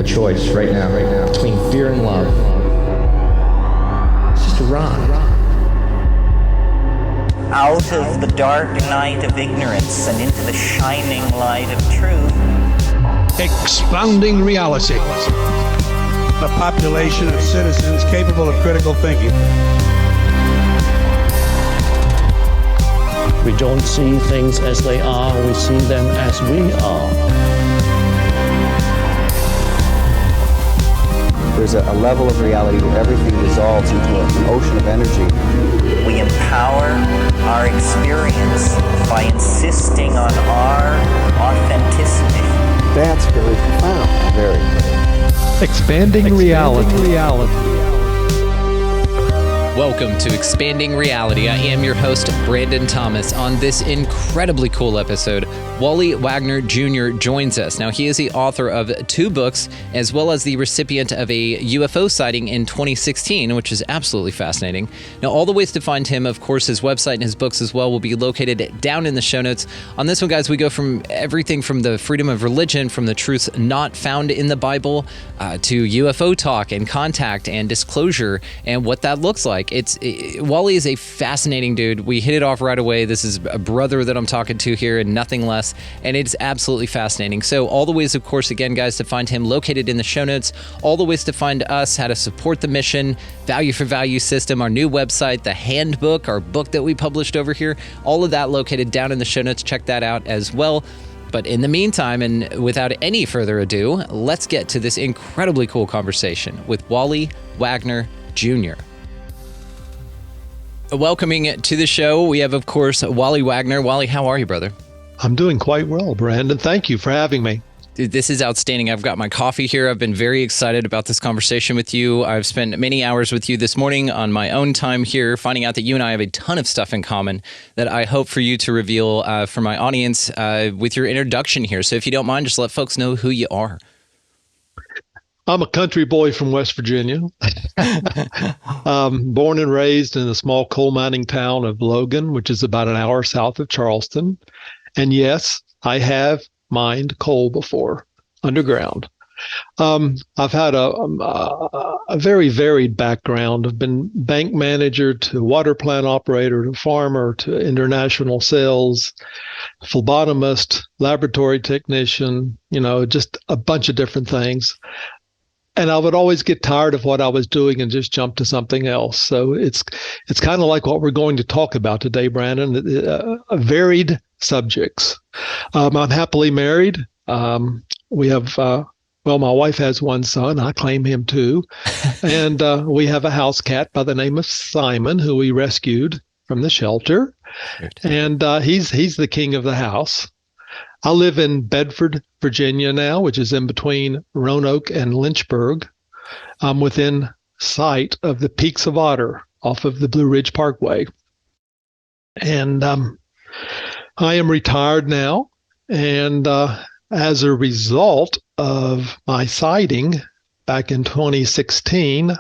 a choice right now, between fear and love. It's just a rock. Out of the dark night of ignorance and into the shining light of truth. Expounding reality. A population of citizens capable of critical thinking. We don't see things as they are, we see them as we are. There's a level of reality where everything dissolves into an ocean of energy. We empower our experience by insisting on our authenticity. That's very profound. Very. Expanding reality. Welcome to Expanding Reality. I am your host, Brandon Thomas. On this incredibly cool episode, Wally Wagner Jr. joins us. Now, he is the author of 2 books, as well as the recipient of a UFO sighting in 2016, which is absolutely fascinating. Now, all the ways to find him, of course, his website and his books as well will be located down in the show notes. On this one, guys, we go from everything from the freedom of religion, from the truths not found in the Bible, to UFO talk and contact and disclosure and what that looks like. Wally is a fascinating dude. We hit it off right away. This is a brother that I'm talking to here and nothing less, and it's absolutely fascinating. So all the ways, of course, again, guys, to find him located in the show notes, all the ways to find us, how to support the mission, value for value system, our new website, the handbook, our book that we published over here, all of that located down in the show notes. Check that out as well. But in the meantime, and without any further ado, let's get to this incredibly cool conversation with Wally Wagner Jr. Welcoming to the show, we have, of course, Wally Wagner. Wally, how are you, brother? I'm doing quite well, Brandon. Thank you for having me. Dude, this is outstanding. I've got my coffee here. I've been very excited about this conversation with you. I've spent many hours with you this morning on my own time here, finding out that you and I have a ton of stuff in common that I hope for you to reveal for my audience with your introduction here. So if you don't mind, just let folks know who you are. I'm a country boy from West Virginia, born and raised in the small coal mining town of Logan, which is about an hour south of Charleston. And yes, I have mined coal before, underground. I've had a very varied background. I've been bank manager to water plant operator to farmer to international sales, phlebotomist, laboratory technician, just a bunch of different things. And I would always get tired of what I was doing and just jump to something else. So it's kind of like what we're going to talk about today, Brandon, varied subjects. I'm happily married. We have, my wife has one son. I claim him too. And we have a house cat by the name of Simon, who we rescued from the shelter. And he's the king of the house. I live in Bedford, Virginia now, which is in between Roanoke and Lynchburg. I'm within sight of the Peaks of Otter off of the Blue Ridge Parkway. And I am retired now. And as a result of my sighting back in 2016,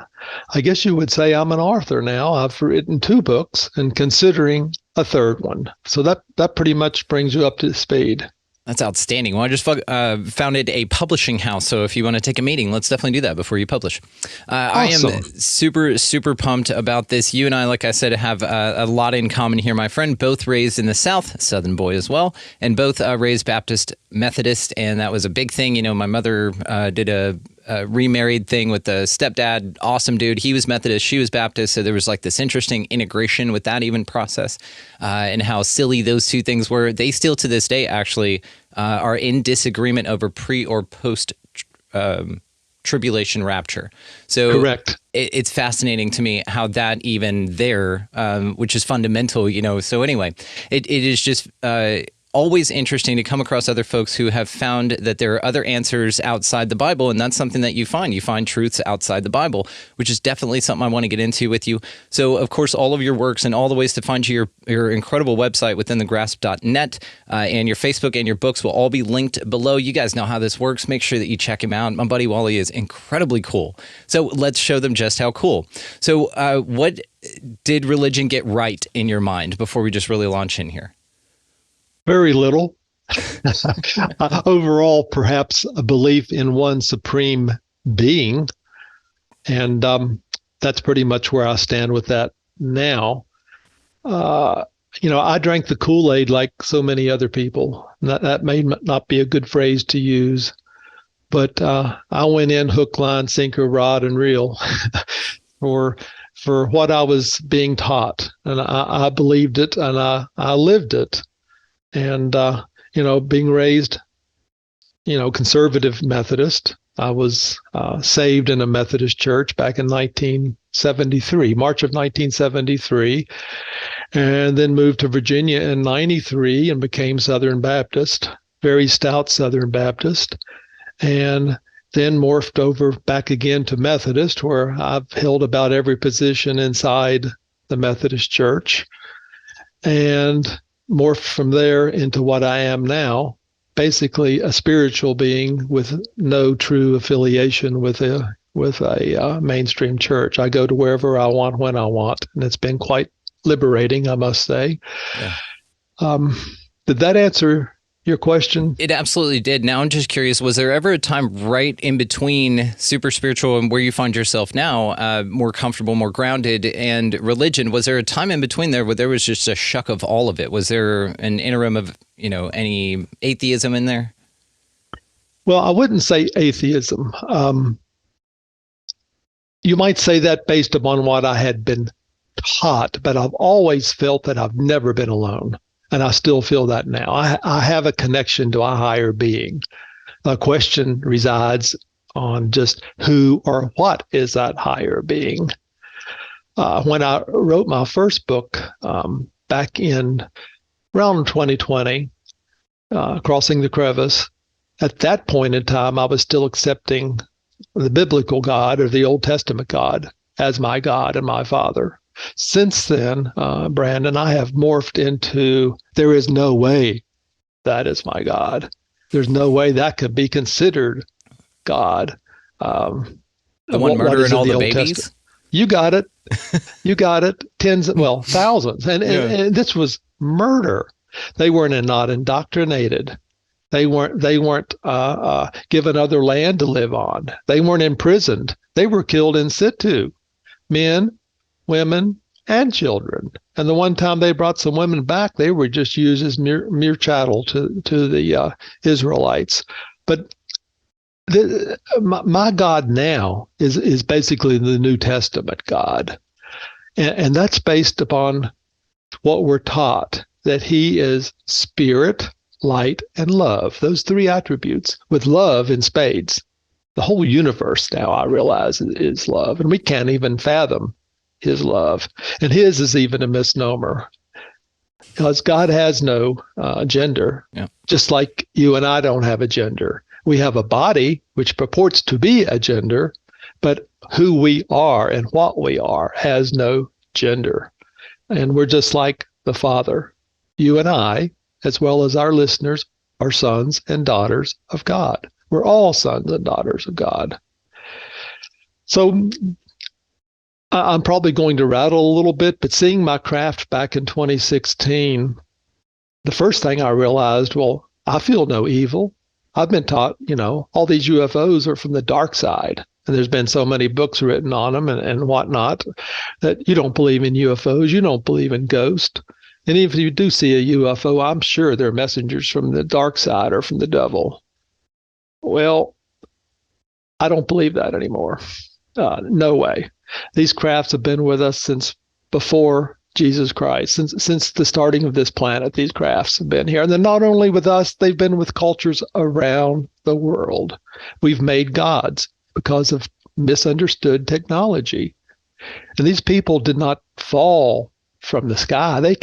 I guess you would say I'm an author now. I've written 2 books and considering a 3rd one. So that pretty much brings you up to speed. That's outstanding. Well, I just founded a publishing house, so if you want to take a meeting, let's definitely do that before you publish. Awesome. I am super, super pumped about this. You and I, like I said, have a lot in common here, my friend. Both raised in the South, Southern boy as well, and both raised Baptist, Methodist, and that was a big thing. My mother did a remarried thing with the stepdad, awesome dude. He was Methodist, she was Baptist, so there was like this interesting integration with that even process and how silly those 2 things were. They still to this day actually are in disagreement over pre or post tribulation rapture. So correct. It's fascinating to me how that even there, which is fundamental, So anyway, it is just always interesting to come across other folks who have found that there are other answers outside the Bible, and that's something that you find. You find truths outside the Bible, which is definitely something I want to get into with you. So, of course, all of your works and all the ways to find your incredible website withinthegrasp.net and your Facebook and your books will all be linked below. You guys know how this works. Make sure that you check him out. My buddy Wally is incredibly cool. So let's show them just how cool. So what did religion get right in your mind before we just really launch in here? Very little. Overall, perhaps a belief in one supreme being. And that's pretty much where I stand with that now. I drank the Kool-Aid like so many other people. That may not be a good phrase to use, but I went in hook, line, sinker, rod, and reel for what I was being taught, and I believed it, and I lived it. And being raised, conservative Methodist, I was saved in a Methodist church back in 1973, March of 1973. And then moved to Virginia in 93 and became Southern Baptist, very stout Southern Baptist. And then morphed over back again to Methodist, where I've held about every position inside the Methodist Church. And morphed from there into what I am now, basically a spiritual being with no true affiliation with a mainstream church. I go to wherever I want, when I want. And it's been quite liberating, I must say. Yeah. Did that answer your question? It absolutely did. Now I'm just curious, was there ever a time right in between super spiritual and where you find yourself now, more comfortable, more grounded, and religion? Was there a time in between there where there was just a shuck of all of it? Was there an interim of, any atheism in there? Well, I wouldn't say atheism. You might say that based upon what I had been taught, but I've always felt that I've never been alone. And I still feel that now. I have a connection to a higher being. The question resides on just who or what is that higher being. When I wrote my first book back in around 2020, Crossing the Crevice, at that point in time, I was still accepting the biblical God or the Old Testament God as my God and my Father. Since then, Brandon, I have morphed into, there is no way that is my God. There's no way that could be considered God. The one murdering all the babies? Testament. You got it. You got it. Thousands. And this was murder. They weren't not indoctrinated. They weren't given other land to live on. They weren't imprisoned. They were killed in situ. Men, women, and children. And the one time they brought some women back, they were just used as mere chattel to the Israelites. But my God now is basically the New Testament God. And that's based upon what we're taught, that he is spirit, light, and love. Those three attributes, with love in spades. The whole universe now, I realize, is love. And we can't even fathom his love. And his is even a misnomer, because God has no gender, just like you and I don't have a gender. We have a body which purports to be a gender, but who we are and what we are has no gender. And we're just like the Father. You and I, as well as our listeners, are sons and daughters of God. We're all sons and daughters of God. So I'm probably going to rattle a little bit, but seeing my craft back in 2016, the first thing I realized, I feel no evil. I've been taught, all these UFOs are from the dark side. And there's been so many books written on them and whatnot, that you don't believe in UFOs, you don't believe in ghosts. And even if you do see a UFO, I'm sure they're messengers from the dark side or from the devil. Well, I don't believe that anymore. No way. These crafts have been with us since before Jesus Christ, since the starting of this planet. These crafts have been here. And then not only with us, they've been with cultures around the world. We've made gods because of misunderstood technology. And these people did not fall from the sky. They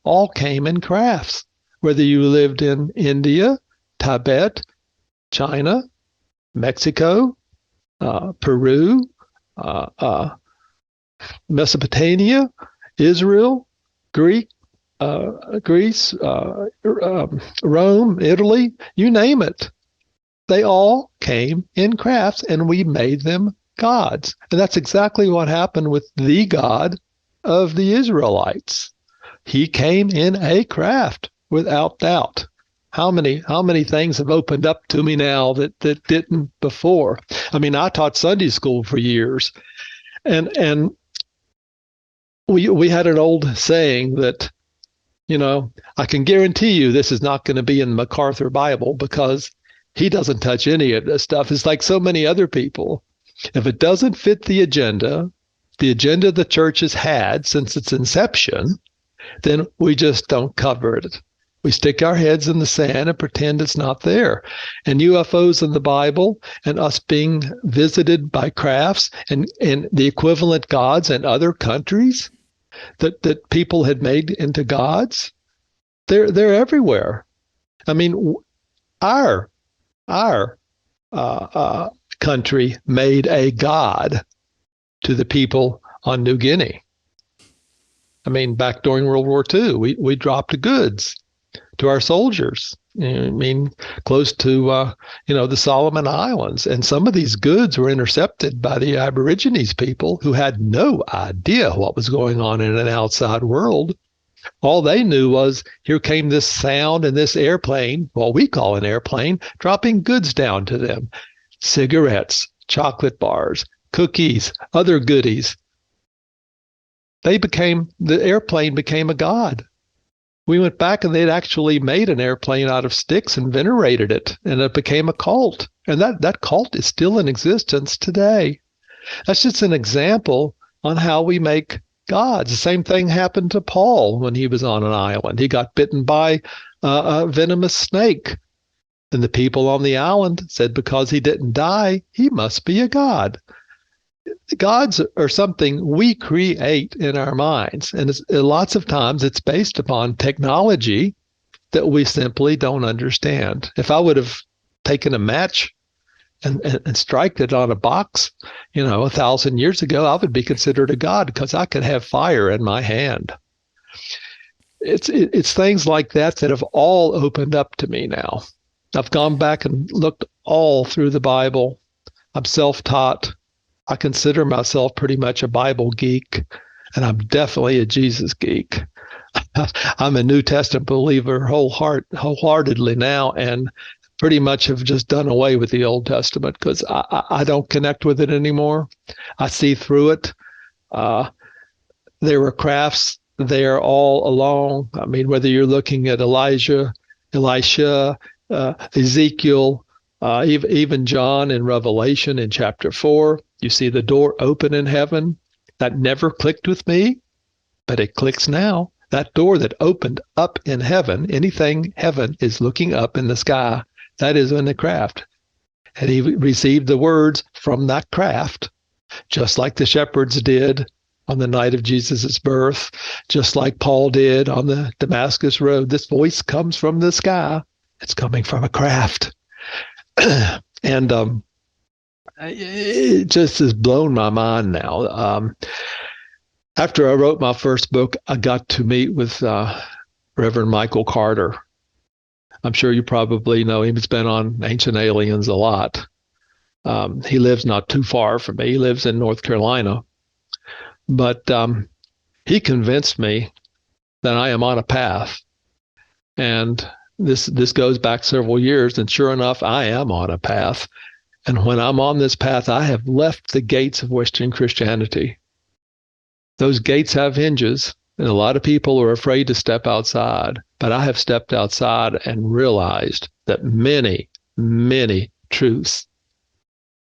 all came in crafts, whether you lived in India, Tibet, China, Mexico, Peru, Mesopotamia, Israel, Greece, Rome, Italy, you name it. They all came in crafts, and we made them gods. And that's exactly what happened with the God of the Israelites. He came in a craft, without doubt. how many things have opened up to me now that didn't before? I mean, I taught Sunday school for years, and we had an old saying that, I can guarantee you this is not going to be in the MacArthur Bible because he doesn't touch any of this stuff. It's like so many other people. If it doesn't fit the agenda the church has had since its inception, then we just don't cover it. We stick our heads in the sand and pretend it's not there. And UFOs in the Bible and us being visited by crafts and the equivalent gods in other countries that people had made into gods, they're everywhere. I mean, our country made a god to the people on New Guinea. I mean, back during World War II, we dropped goods to our soldiers. I mean, close to the Solomon Islands, and some of these goods were intercepted by the Aborigines people who had no idea what was going on in an outside world. All they knew was here came this sound and this airplane, what we call an airplane, dropping goods down to them: cigarettes, chocolate bars, cookies, other goodies. The airplane became a god. We went back and they'd actually made an airplane out of sticks and venerated it, and it became a cult. And that cult is still in existence today. That's just an example on how we make gods. The same thing happened to Paul when he was on an island. He got bitten by a venomous snake. And the people on the island said because he didn't die, he must be a god. Gods are something we create in our minds, and lots of times it's based upon technology that we simply don't understand. If I would have taken a match and strike it on a box, 1,000 years ago, I would be considered a god because I could have fire in my hand. It's things like that have all opened up to me now. I've gone back and looked all through the Bible. I'm self-taught. I consider myself pretty much a Bible geek, and I'm definitely a Jesus geek. I'm a New Testament believer wholeheartedly now, and pretty much have just done away with the Old Testament because I don't connect with it anymore. I see through it. There were crafts there all along. I mean, whether you're looking at Elijah, Ezekiel, even John in Revelation in chapter 4, you see the door open in heaven. That never clicked with me, but it clicks now. That door that opened up in heaven, anything heaven is looking up in the sky, that is in the craft. And he received the words from that craft, just like the shepherds did on the night of Jesus' birth, just like Paul did on the Damascus road. This voice comes from the sky. It's coming from a craft. And it just has blown my mind now. After I wrote my first book, I got to meet with Reverend Michael Carter. I'm sure you probably know him. He's been on Ancient Aliens a lot. He lives not too far from me. He lives in North Carolina. But he convinced me that I am on a path. And this goes back several years, and sure enough, I am on a path. And when I'm on this path, I have left the gates of Western Christianity. Those gates have hinges, and a lot of people are afraid to step outside. But I have stepped outside and realized that many, many truths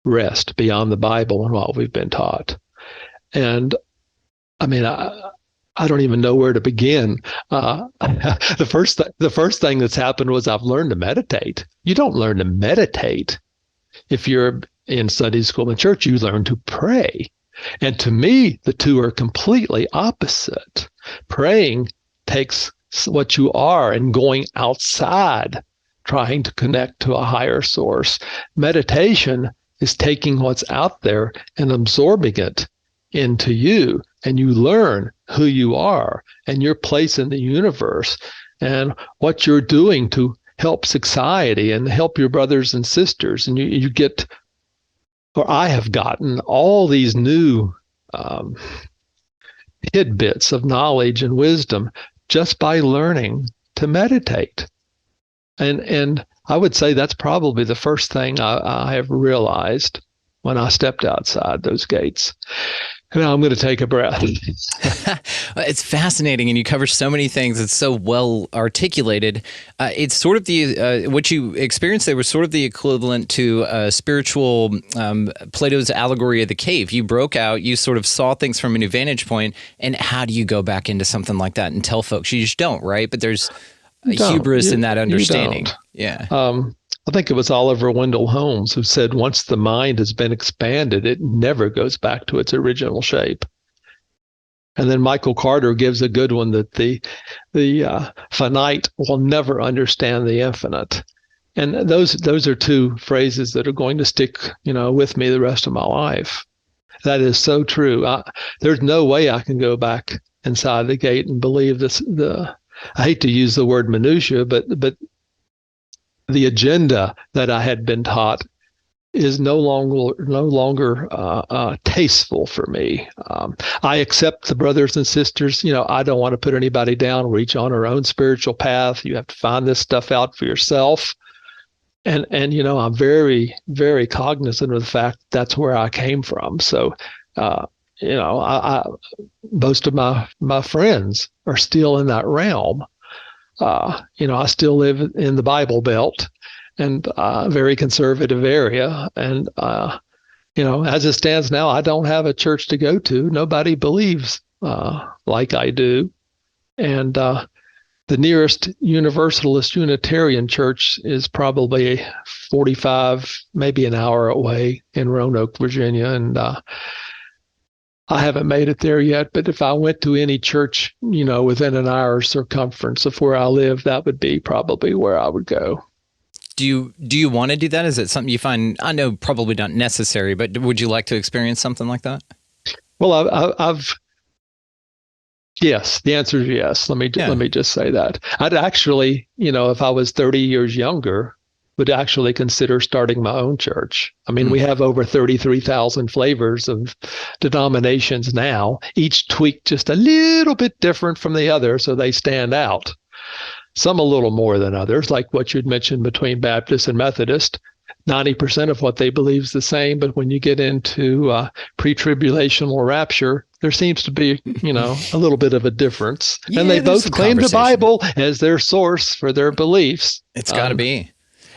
rest beyond the Bible and what we've been taught. And I mean, I don't even know where to begin. The first thing that's happened was I've learned to meditate. You don't learn to meditate if you're in Sunday school and church. You learn to pray. And to me, the two are completely opposite. Praying takes what you are and going outside, trying to connect to a higher source. Meditation is taking what's out there and absorbing it into you, and you learn who you are and your place in the universe and what you're doing to help society and help your brothers and sisters. And you get, or I have gotten, all these new tidbits of knowledge and wisdom just by learning to meditate. And I would say that's probably the first thing I have realized when I stepped outside those gates. Now I'm going to take a breath. It's fascinating, and you cover so many things. It's so well articulated. It's sort of the what you experienced there was sort of the equivalent to spiritual Plato's allegory of the cave. You broke out, you sort of saw things from a new vantage point, and how do you go back into something like that and tell folks? You just don't, right? But there's hubris in that understanding. Yeah. I think it was Oliver Wendell Holmes who said, once the mind has been expanded, it never goes back to its original shape. And then Michael Carter gives a good one, that the finite will never understand the infinite. And those are two phrases that are going to stick, with me the rest of my life. That is so true. There's no way I can go back inside the gate and believe this. I hate to use the word minutia, but the agenda that I had been taught is no longer tasteful for me. I accept the brothers and sisters. I don't want to put anybody down. We're each on our own spiritual path. You have to find this stuff out for yourself. And I'm very, very cognizant of the fact that's where I came from. So, most of my friends are still in that realm. I still live in the Bible Belt, and a very conservative area. And, as it stands now, I don't have a church to go to. Nobody believes like I do. And the nearest Universalist Unitarian church is probably 45, maybe an hour away in Roanoke, Virginia. And I haven't made it there yet, but if I went to any church, within an hour circumference of where I live, that would be probably where I would go. Do you want to do that? Is it something you find, I know probably not necessary, but would you like to experience something like that? Well, yes, the answer is yes. Let me just say that. I'd actually, if I was 30 years younger, would actually consider starting my own church. I mean, we have over 33,000 flavors of denominations now, each tweaked just a little bit different from the other, so they stand out. Some a little more than others, like what you'd mentioned between Baptist and Methodist. 90% of what they believe is the same, but when you get into pre-tribulational rapture, there seems to be, a little bit of a difference. Yeah, and they both claim the Bible as their source for their beliefs. It's got to be.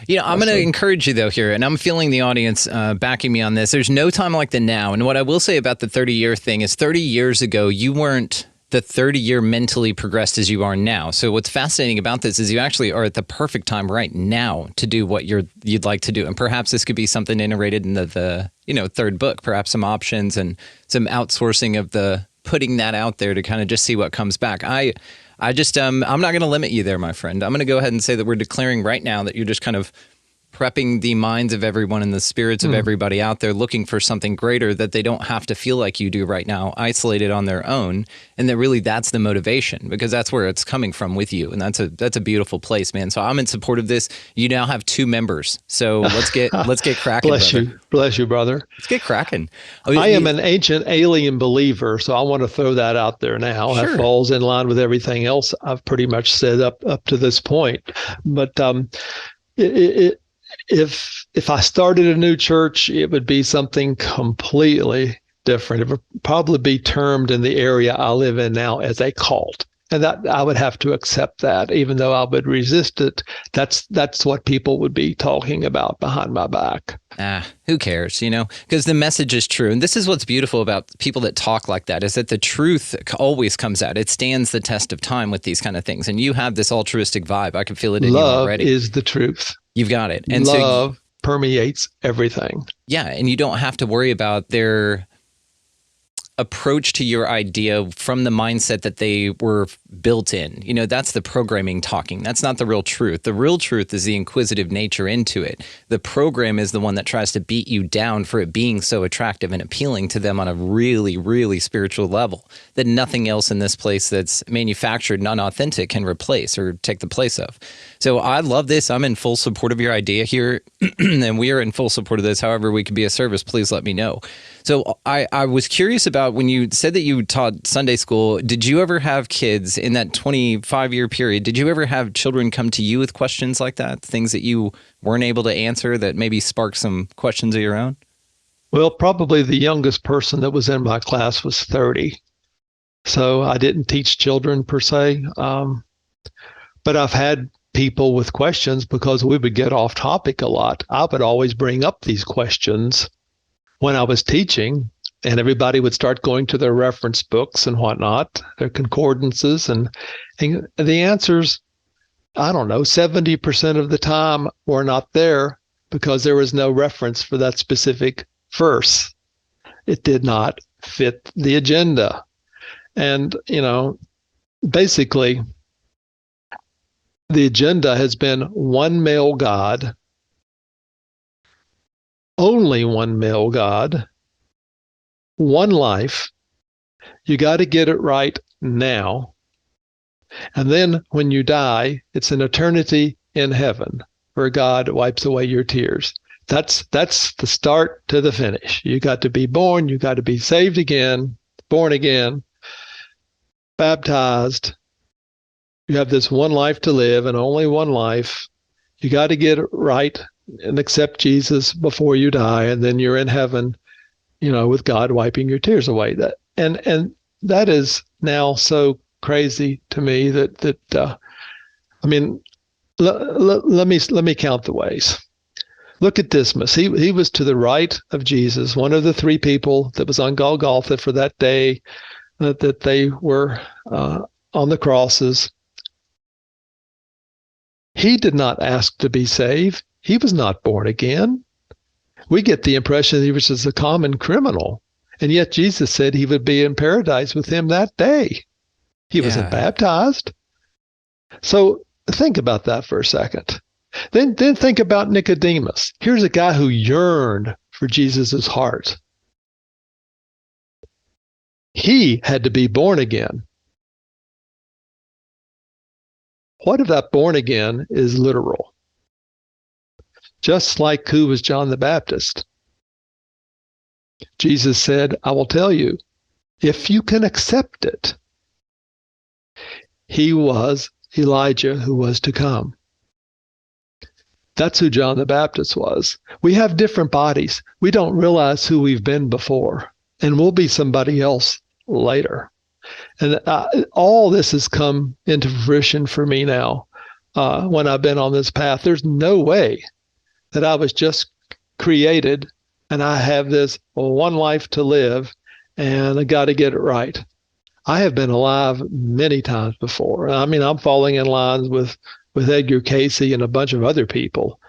I'm going to encourage you, though, here, and I'm feeling the audience backing me on this. There's no time like the now. And what I will say about the 30-year thing is 30 years ago, you weren't the 30-year mentally progressed as you are now. So what's fascinating about this is you actually are at the perfect time right now to do what you'd like to do. And perhaps this could be something iterated in the third book, perhaps some options and some outsourcing of the putting that out there to kind of just see what comes back. I'm not going to limit you there, my friend. I'm going to go ahead and say that we're declaring right now that you're just kind of prepping the minds of everyone and the spirits of everybody out there looking for something greater that they don't have to feel like you do right now, isolated on their own. And that really that's the motivation, because that's where it's coming from with you. And that's a beautiful place, man. So I'm in support of this. You now have 2 members. So let's get cracking. Bless you, brother. Let's get cracking. I am an ancient alien believer, so I want to throw that out there now. Sure. That falls in line with everything else I've pretty much said up to this point. But if I started a new church, it would be something completely different. It would probably be termed in the area I live in now as a cult. And that I would have to accept that, even though I would resist it. That's what people would be talking about behind my back. Who cares, because the message is true. And this is what's beautiful about people that talk like that, is that the truth always comes out. It stands the test of time with these kind of things. And you have this altruistic vibe. I can feel it in you already. Love is the truth. You've got it. And love permeates everything. Yeah. And you don't have to worry about their approach to your idea from the mindset that they were built in. That's the programming talking. That's not the real truth. The real truth is the inquisitive nature into it. The program is the one that tries to beat you down for it being so attractive and appealing to them on a really, really spiritual level that nothing else in this place that's manufactured and unauthentic can replace or take the place of. So I love this. I'm in full support of your idea here, and we are in full support of this. However we can be of service, please let me know. So I was curious about when you said that you taught Sunday school, did you ever have kids in that 25-year period? Did you ever have children come to you with questions like that, things that you weren't able to answer that maybe sparked some questions of your own? Well, probably the youngest person that was in my class was 30. So I didn't teach children per se. But I've had people with questions because we would get off topic a lot. I would always bring up these questions when I was teaching, and everybody would start going to their reference books and whatnot, their concordances, and the answers, I don't know, 70% of the time were not there because there was no reference for that specific verse. It did not fit the agenda. And, basically, the agenda has been one male God, only one male God, one life. You got to get it right now. And then when you die, it's an eternity in heaven where God wipes away your tears. That's the start to the finish. You got to be born, you got to be saved again, born again, baptized. You have this one life to live and only one life. You got to get it right and accept Jesus before you die, and then you're in heaven, with God wiping your tears away. And that is now so crazy to me that let me count the ways. Look at Dismas. He was to the right of Jesus, one of the three people that was on Golgotha for that day that they were on the crosses. He did not ask to be saved. He was not born again. We get the impression that he was just a common criminal. And yet Jesus said he would be in paradise with him that day. He wasn't baptized. So think about that for a second. Then think about Nicodemus. Here's a guy who yearned for Jesus's heart. He had to be born again. What if that born again is literal? Just like who was John the Baptist? Jesus said, I will tell you, if you can accept it, he was Elijah who was to come. That's who John the Baptist was. We have different bodies. We don't realize who we've been before, and we'll be somebody else later. And all this has come into fruition for me now when I've been on this path. There's no way that I was just created and I have this one life to live and I got to get it right. I have been alive many times before. I mean, I'm falling in line with Edgar Casey and a bunch of other people.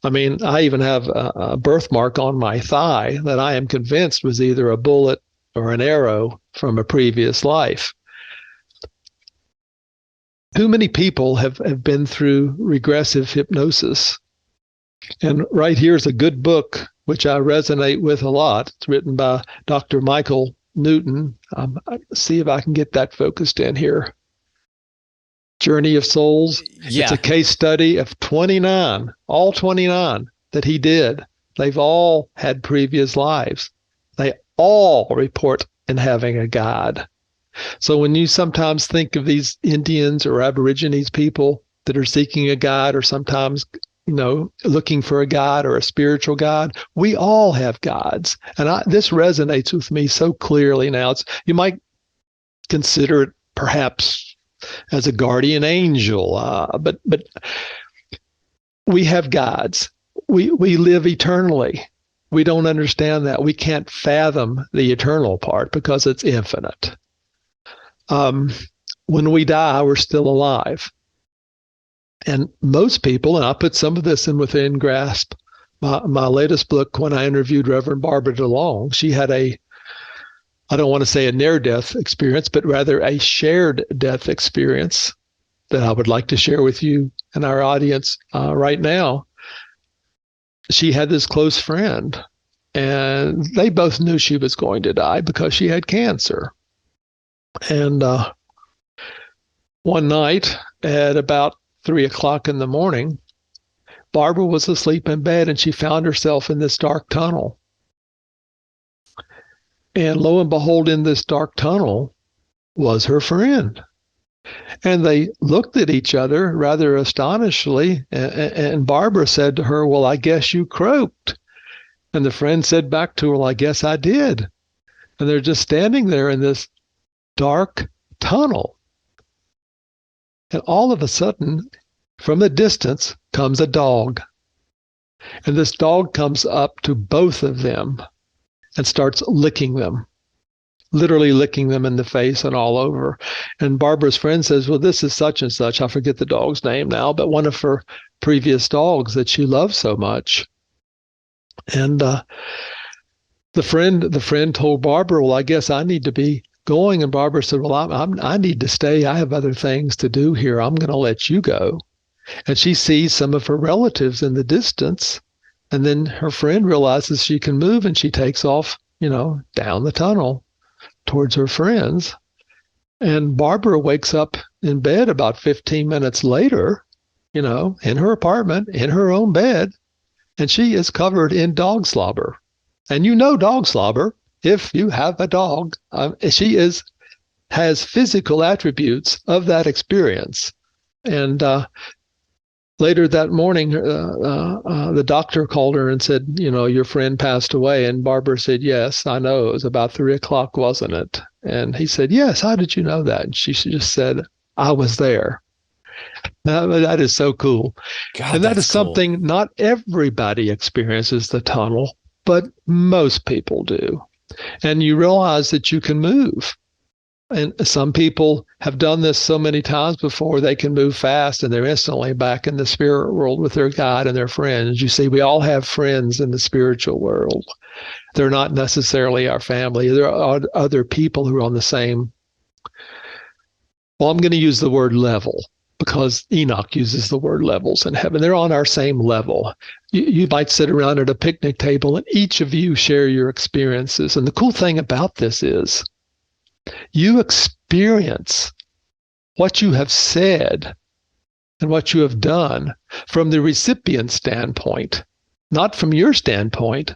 I mean, I even have a birthmark on my thigh that I am convinced was either a bullet or an arrow from a previous life. Too many people have been through regressive hypnosis. And right here's a good book, which I resonate with a lot. It's written by Dr. Michael Newton. See if I can get that focused in here. Journey of Souls. Yeah. It's a case study of 29, all 29 that he did. They've all had previous lives. They all report in having a God. So when you sometimes think of these Indians or Aborigines people that are seeking a God or sometimes, looking for a God or a spiritual God, we all have gods. And this resonates with me so clearly now. You might consider it perhaps as a guardian angel, but we have gods. We live eternally. We don't understand that. We can't fathom the eternal part because it's infinite. When we die, we're still alive. And most people, and I put some of this in Within Grasp, my latest book, when I interviewed Reverend Barbara DeLong, she had I don't want to say a near-death experience, but rather a shared death experience that I would like to share with you and our audience right now. She had this close friend, and they both knew she was going to die because she had cancer. And one night at about 3:00 in the morning, Barbara was asleep in bed and she found herself in this dark tunnel. And lo and behold, in this dark tunnel was her friend. And they looked at each other rather astonishedly. And Barbara said to her, "Well, I guess you croaked." And the friend said back to her, "Well, I guess I did." And they're just standing there in this dark tunnel. And all of a sudden, from a distance, comes a dog. And this dog comes up to both of them and starts licking them, literally licking them in the face and all over. And Barbara's friend says, "Well, this is such and such." I forget the dog's name now, but one of her previous dogs that she loved so much. And the friend told Barbara, "Well, I guess I need to be going." And Barbara said, "Well, I need to stay. I have other things to do here. I'm going to let you go." And she sees some of her relatives in the distance. And then her friend realizes she can move, and she takes off, down the tunnel towards her friends. And Barbara wakes up in bed about 15 minutes later, in her apartment, in her own bed, and she is covered in dog slobber. And dog slobber, if you have a dog, she has physical attributes of that experience. And later that morning, the doctor called her and said, "Your friend passed away." And Barbara said, "Yes, I know. It was about 3:00, wasn't it?" And he said, "Yes, how did you know that?" And she just said, "I was there." Now, that is so cool. God, and that is cool. Something not everybody experiences the tunnel, but most people do. And you realize that you can move. And some people have done this so many times before, they can move fast and they're instantly back in the spirit world with their God and their friends. You see, we all have friends in the spiritual world. They're not necessarily our family. There are other people who are on the same, I'm going to use the word level, because Enoch uses the word levels in heaven. They're on our same level. You might sit around at a picnic table and each of you share your experiences. And the cool thing about this is you experience what you have said and what you have done from the recipient standpoint, not from your standpoint,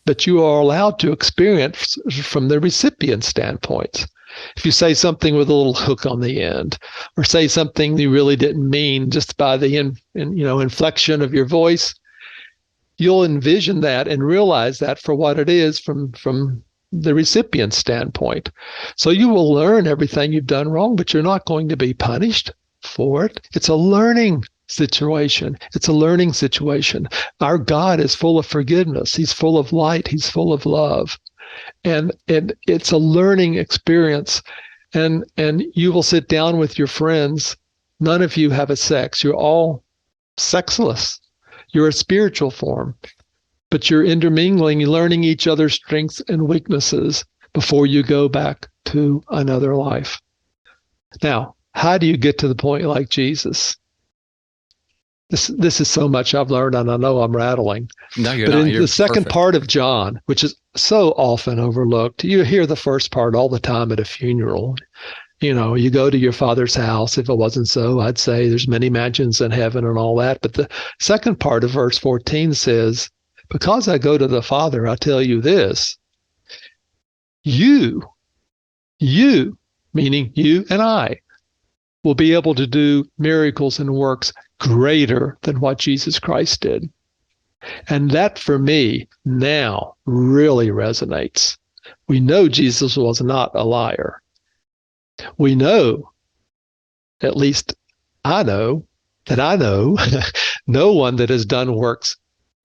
but you are allowed to experience from the recipient standpoint. If you say something with a little hook on the end, or say something you really didn't mean just by the inflection of your voice, you'll envision that and realize that for what it is from the recipient's standpoint. So you will learn everything you've done wrong, but you're not going to be punished for it. It's a learning situation. It's a learning situation. Our God is full of forgiveness. He's full of light. He's full of love. And it's a learning experience. And you will sit down with your friends. None of you have a sex. You're all sexless. You're a spiritual form. But you're intermingling, learning each other's strengths and weaknesses before you go back to another life. Now, how do you get to the point like Jesus? This is so much I've learned, and I know I'm rattling. No, you're but not. in You're the second perfect. part of John, which is so often overlooked, you hear the first part all the time at a funeral. You go to your father's house. If it wasn't so, I'd say there's many mansions in heaven and all that. But the second part of verse 14 says, "Because I go to the Father, I tell you this, you, meaning you and I, will be able to do miracles and works greater than what Jesus Christ did." And that for me now really resonates. We know Jesus was not a liar. We know, at least I know, no one that has done works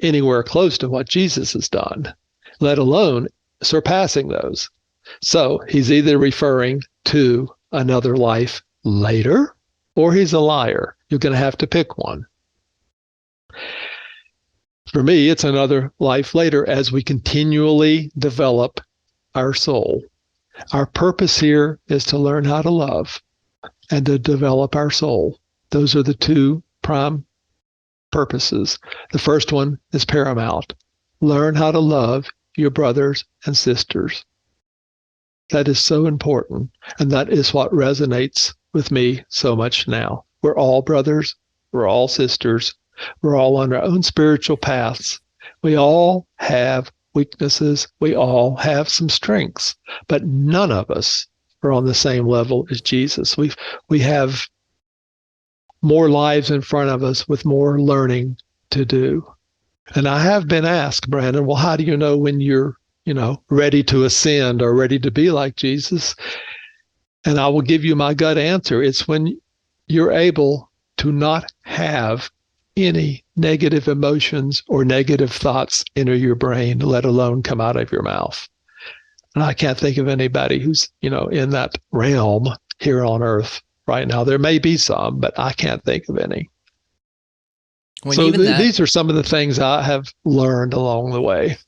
anywhere close to what Jesus has done, let alone surpassing those. So he's either referring to another life later, or he's a liar. You're going to have to pick one. For me, it's another life later as we continually develop our soul. Our purpose here is to learn how to love and to develop our soul. Those are the two prime purposes. The first one is paramount. Learn how to love your brothers and sisters. That is so important, and that is what resonates with me so much now. We're all brothers, we're all sisters, we're all on our own spiritual paths. We all have weaknesses. We all have some strengths, but none of us are on the same level as Jesus. We have more lives in front of us with more learning to do. And I have been asked, Brandon, well, how do you know when you're, ready to ascend or ready to be like Jesus? And I will give you my gut answer. It's when you're able to not have any negative emotions or negative thoughts enter your brain, let alone come out of your mouth. And I can't think of anybody who's, in that realm here on earth right now. There may be some, but I can't think of any. So these are some of the things I have learned along the way.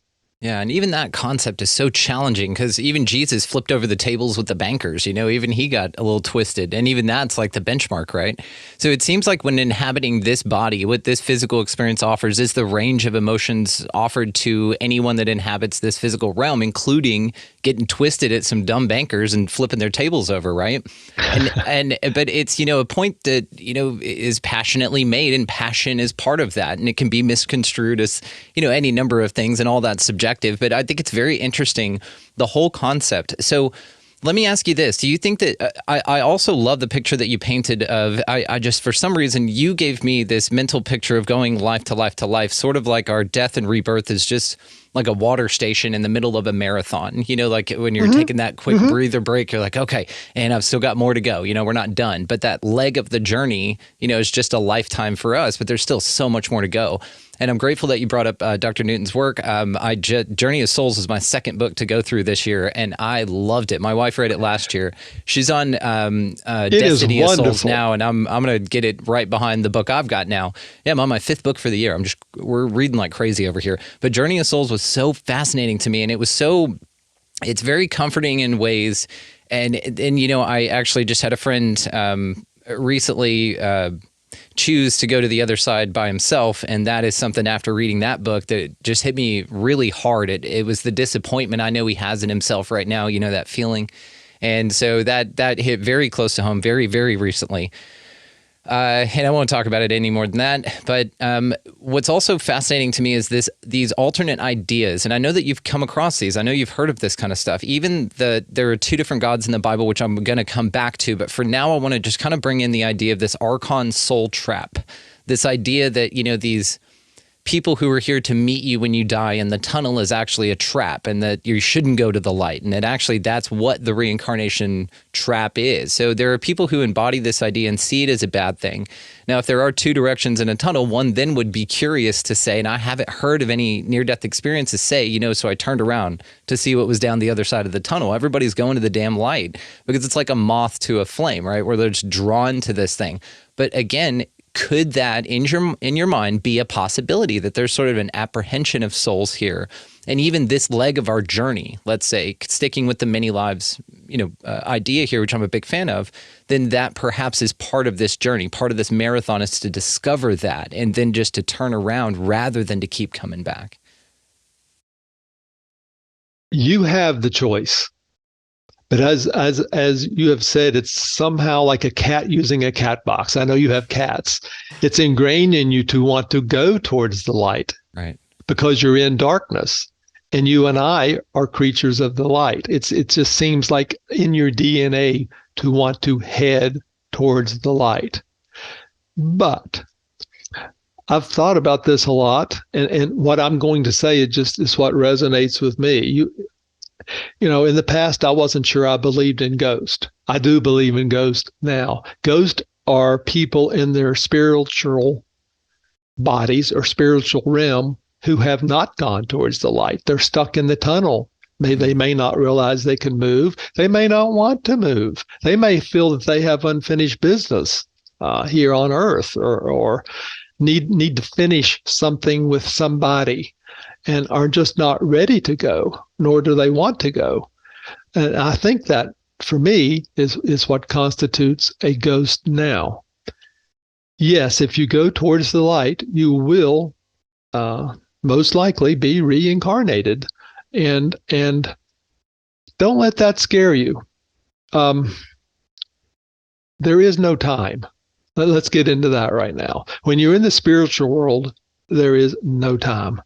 Yeah, and even that concept is so challenging because even Jesus flipped over the tables with the bankers, even he got a little twisted. And even that's like the benchmark, right? So it seems like when inhabiting this body, what this physical experience offers is the range of emotions offered to anyone that inhabits this physical realm, including getting twisted at some dumb bankers and flipping their tables over, right? But it's, a point that, is passionately made, and passion is part of that. And it can be misconstrued as, any number of things, and all that's subjective. But I think it's very interesting, the whole concept. So let me ask you this. Do you think that I also love the picture that you painted of, I just, for some reason, you gave me this mental picture of going life to life to life, sort of like our death and rebirth is just like a water station in the middle of a marathon, like when you're taking that quick breather break, you're like, okay, and I've still got more to go, we're not done. But that leg of the journey, is just a lifetime for us, but there's still so much more to go. And I'm grateful that you brought up Dr. Newton's work. Journey of Souls was my second book to go through this year, and I loved it. My wife read it last year. She's on Destiny of Souls now, and I'm going to get it right behind the book I've got now. Yeah, I'm on my 5th book for the year. We're reading like crazy over here. But Journey of Souls was so fascinating to me, and it's very comforting in ways. And I actually just had a friend recently choose to go to the other side by himself. And that is something after reading that book that just hit me really hard. It was the disappointment I know he has in himself right now, that feeling. And so that hit very close to home very, very recently. And I won't talk about it any more than that. But what's also fascinating to me is these alternate ideas. And I know that you've come across these. I know you've heard of this kind of stuff. Even there are 2 different gods in the Bible, which I'm going to come back to. But for now, I want to just kind of bring in the idea of this Archon soul trap. This idea that, these people who are here to meet you when you die, and the tunnel is actually a trap, and that you shouldn't go to the light. And that's what the reincarnation trap is. So there are people who embody this idea and see it as a bad thing. Now, if there are 2 directions in a tunnel, one then would be curious to say, and I haven't heard of any near-death experiences say, so I turned around to see what was down the other side of the tunnel. Everybody's going to the damn light because it's like a moth to a flame, right? Where they're just drawn to this thing. But again, could that in your mind be a possibility that there's sort of an apprehension of souls here? And even this leg of our journey, let's say, sticking with the many lives, idea here, which I'm a big fan of, then that perhaps is part of this journey. Part of this marathon is to discover that and then just to turn around rather than to keep coming back. You have the choice. But as you have said, it's somehow like a cat using a cat box. I know you have cats. It's ingrained in you to want to go towards the light, right? Because you're in darkness, and you and I are creatures of the light. It just seems like in your DNA to want to head towards the light. But I've thought about this a lot, and what I'm going to say is what resonates with me. In the past, I wasn't sure I believed in ghosts. I do believe in ghosts now. Ghosts are people in their spiritual bodies or spiritual realm who have not gone towards the light. They're stuck in the tunnel. They may not realize they can move. They may not want to move. They may feel that they have unfinished business here on earth or need to finish something with somebody, and are just not ready to go, nor do they want to go. And I think that, for me, is what constitutes a ghost now. Yes, if you go towards the light, you will most likely be reincarnated. And don't let that scare you. There is no time. Let's get into that right now. When you're in the spiritual world, there is no time.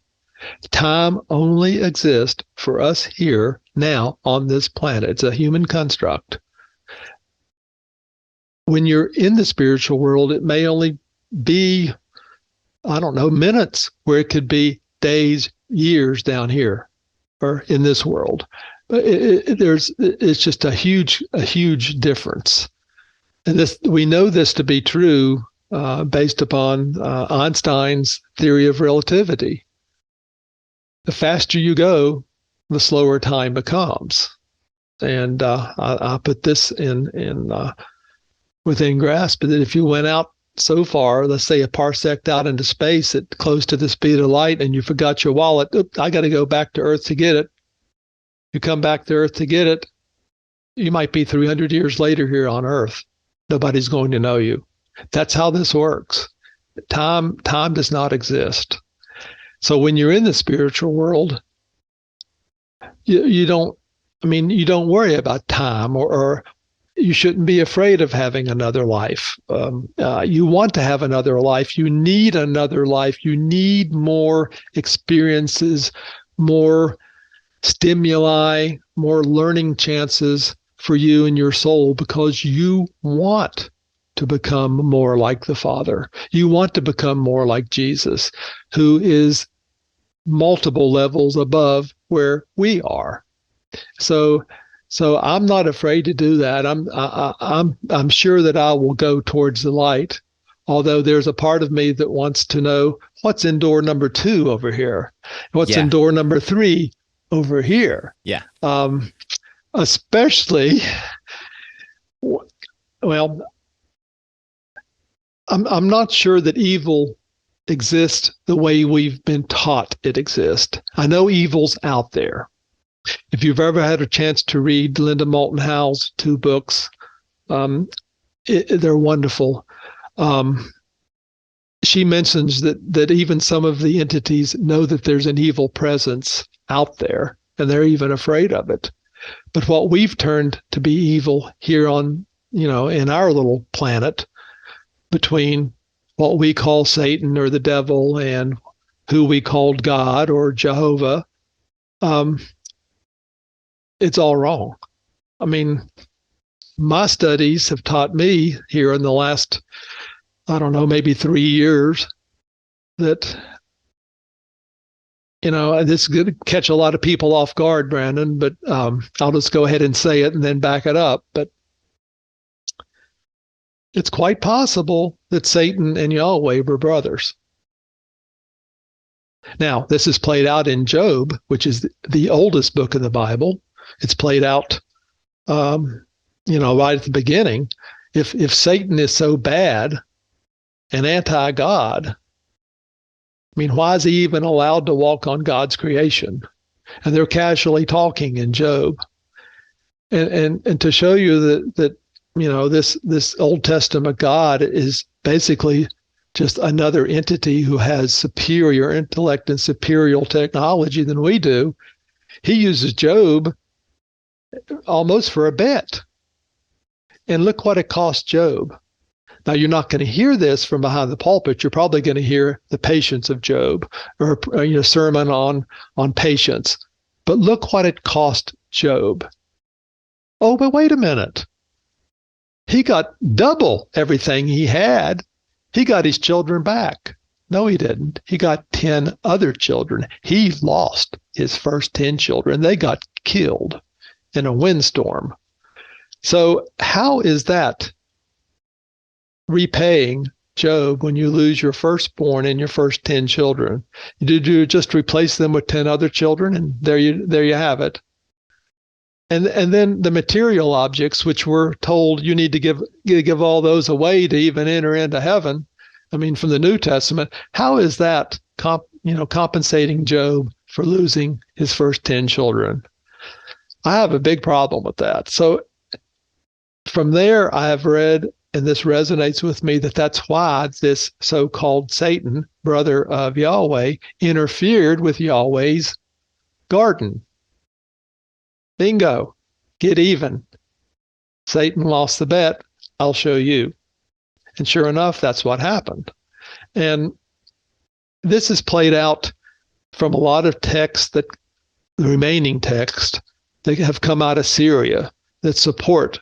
Time only exists for us here now on this planet. It's a human construct. When you're in the spiritual world, it may only be, I don't know, minutes, where it could be days, years down here or in this world. It's just a huge difference. And we know this to be true based upon Einstein's theory of relativity. The faster you go, the slower time becomes. And I put this in within grasp, that if you went out so far, let's say a parsec out into space at close to the speed of light, and you forgot your wallet, I got to go back to Earth to get it. You come back to Earth to get it, you might be 300 years later here on Earth. Nobody's going to know you. That's how this works. Time does not exist. So when you're in the spiritual world, you don't worry about time, or you shouldn't be afraid of having another life. You want to have another life. You need another life. You need more experiences, more stimuli, more learning chances for you and your soul, because you want to become more like the Father. You want to become more like Jesus, who is multiple levels above where we are. So I'm not afraid to do that. I'm sure that I will go towards the light, although there's a part of me that wants to know what's in door number 2 over here, what's in door number 3 over here. Yeah. Especially, well, I'm not sure that evil exists the way we've been taught it exists. I know evil's out there. If you've ever had a chance to read Linda Moulton Howe's 2 books, they're wonderful. She mentions that even some of the entities know that there's an evil presence out there, and they're even afraid of it. But what we've turned to be evil here on, in our little planet, between what we call Satan or the devil and who we called God or Jehovah, it's all wrong. I mean, my studies have taught me here in the last, I don't know, maybe 3 years, that, this is going to catch a lot of people off guard, Brandon, but I'll just go ahead and say it and then back it up. But it's quite possible that Satan and Yahweh were brothers. Now, this is played out in Job, which is the oldest book of the Bible. It's played out, right at the beginning. If Satan is so bad and anti-God, why is he even allowed to walk on God's creation? And they're casually talking in Job. And to show you that this Old Testament God is basically just another entity who has superior intellect and superior technology than we do, he uses Job almost for a bet. And look what it cost Job. Now, you're not going to hear this from behind the pulpit. You're probably going to hear the patience of Job, or a sermon on patience. But look what it cost Job. Oh, but wait a minute. He got double everything he had. He got his children back. No, he didn't. He got 10 other children. He lost his first 10 children. They got killed in a windstorm. So how is that repaying Job when you lose your firstborn and your first 10 children? Did you just replace them with 10 other children? And there you have it. And then the material objects, which we're told you need to give all those away to even enter into heaven. From the New Testament, how is that compensating Job for losing his first 10 children? I have a big problem with that. So from there, I have read, and this resonates with me, that's why this so-called Satan, brother of Yahweh, interfered with Yahweh's garden. Bingo. Get even. Satan lost the bet. I'll show you. And sure enough, that's what happened. And this is played out from a lot of texts, that the remaining text, that have come out of Syria, that support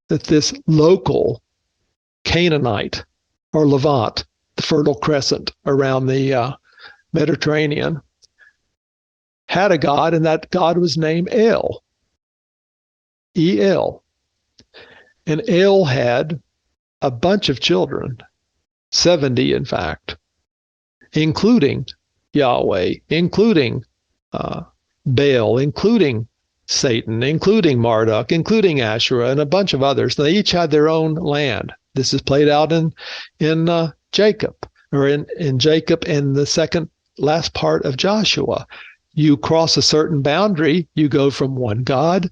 that this local Canaanite or Levant, the Fertile Crescent around the Mediterranean, had a god, and that god was named El. El. And El had a bunch of children, 70 in fact, including Yahweh, including Baal, including Satan, including Marduk, including Asherah, and a bunch of others. They each had their own land. This is played out in Jacob, or in Jacob and the second last part of Joshua. You cross a certain boundary, you go from one god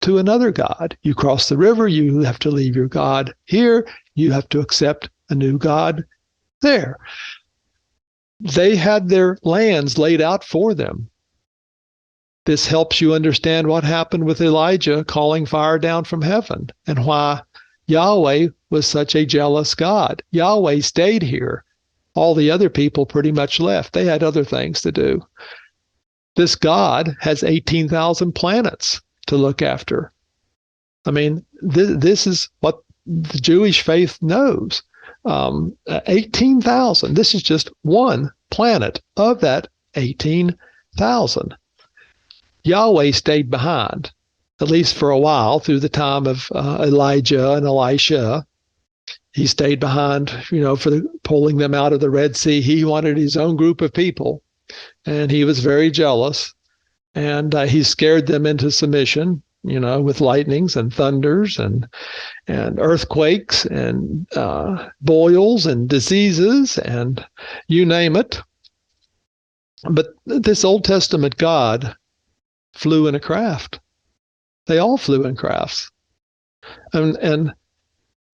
to another god. You cross the river, you have to leave your god here, you have to accept a new god there. They had their lands laid out for them. This helps you understand what happened with Elijah calling fire down from heaven, and why Yahweh was such a jealous God. Yahweh stayed here. All the other people pretty much left. They had other things to do. This God has 18,000 planets to look after. I mean, this is what the Jewish faith knows. 18,000. This is just one planet of that 18,000. Yahweh stayed behind, at least for a while, through the time of Elijah and Elisha. He stayed behind, for pulling them out of the Red Sea. He wanted his own group of people, and he was very jealous. And he scared them into submission, with lightnings and thunders and earthquakes and boils and diseases and you name it. But this Old Testament God flew in a craft. They all flew in crafts. And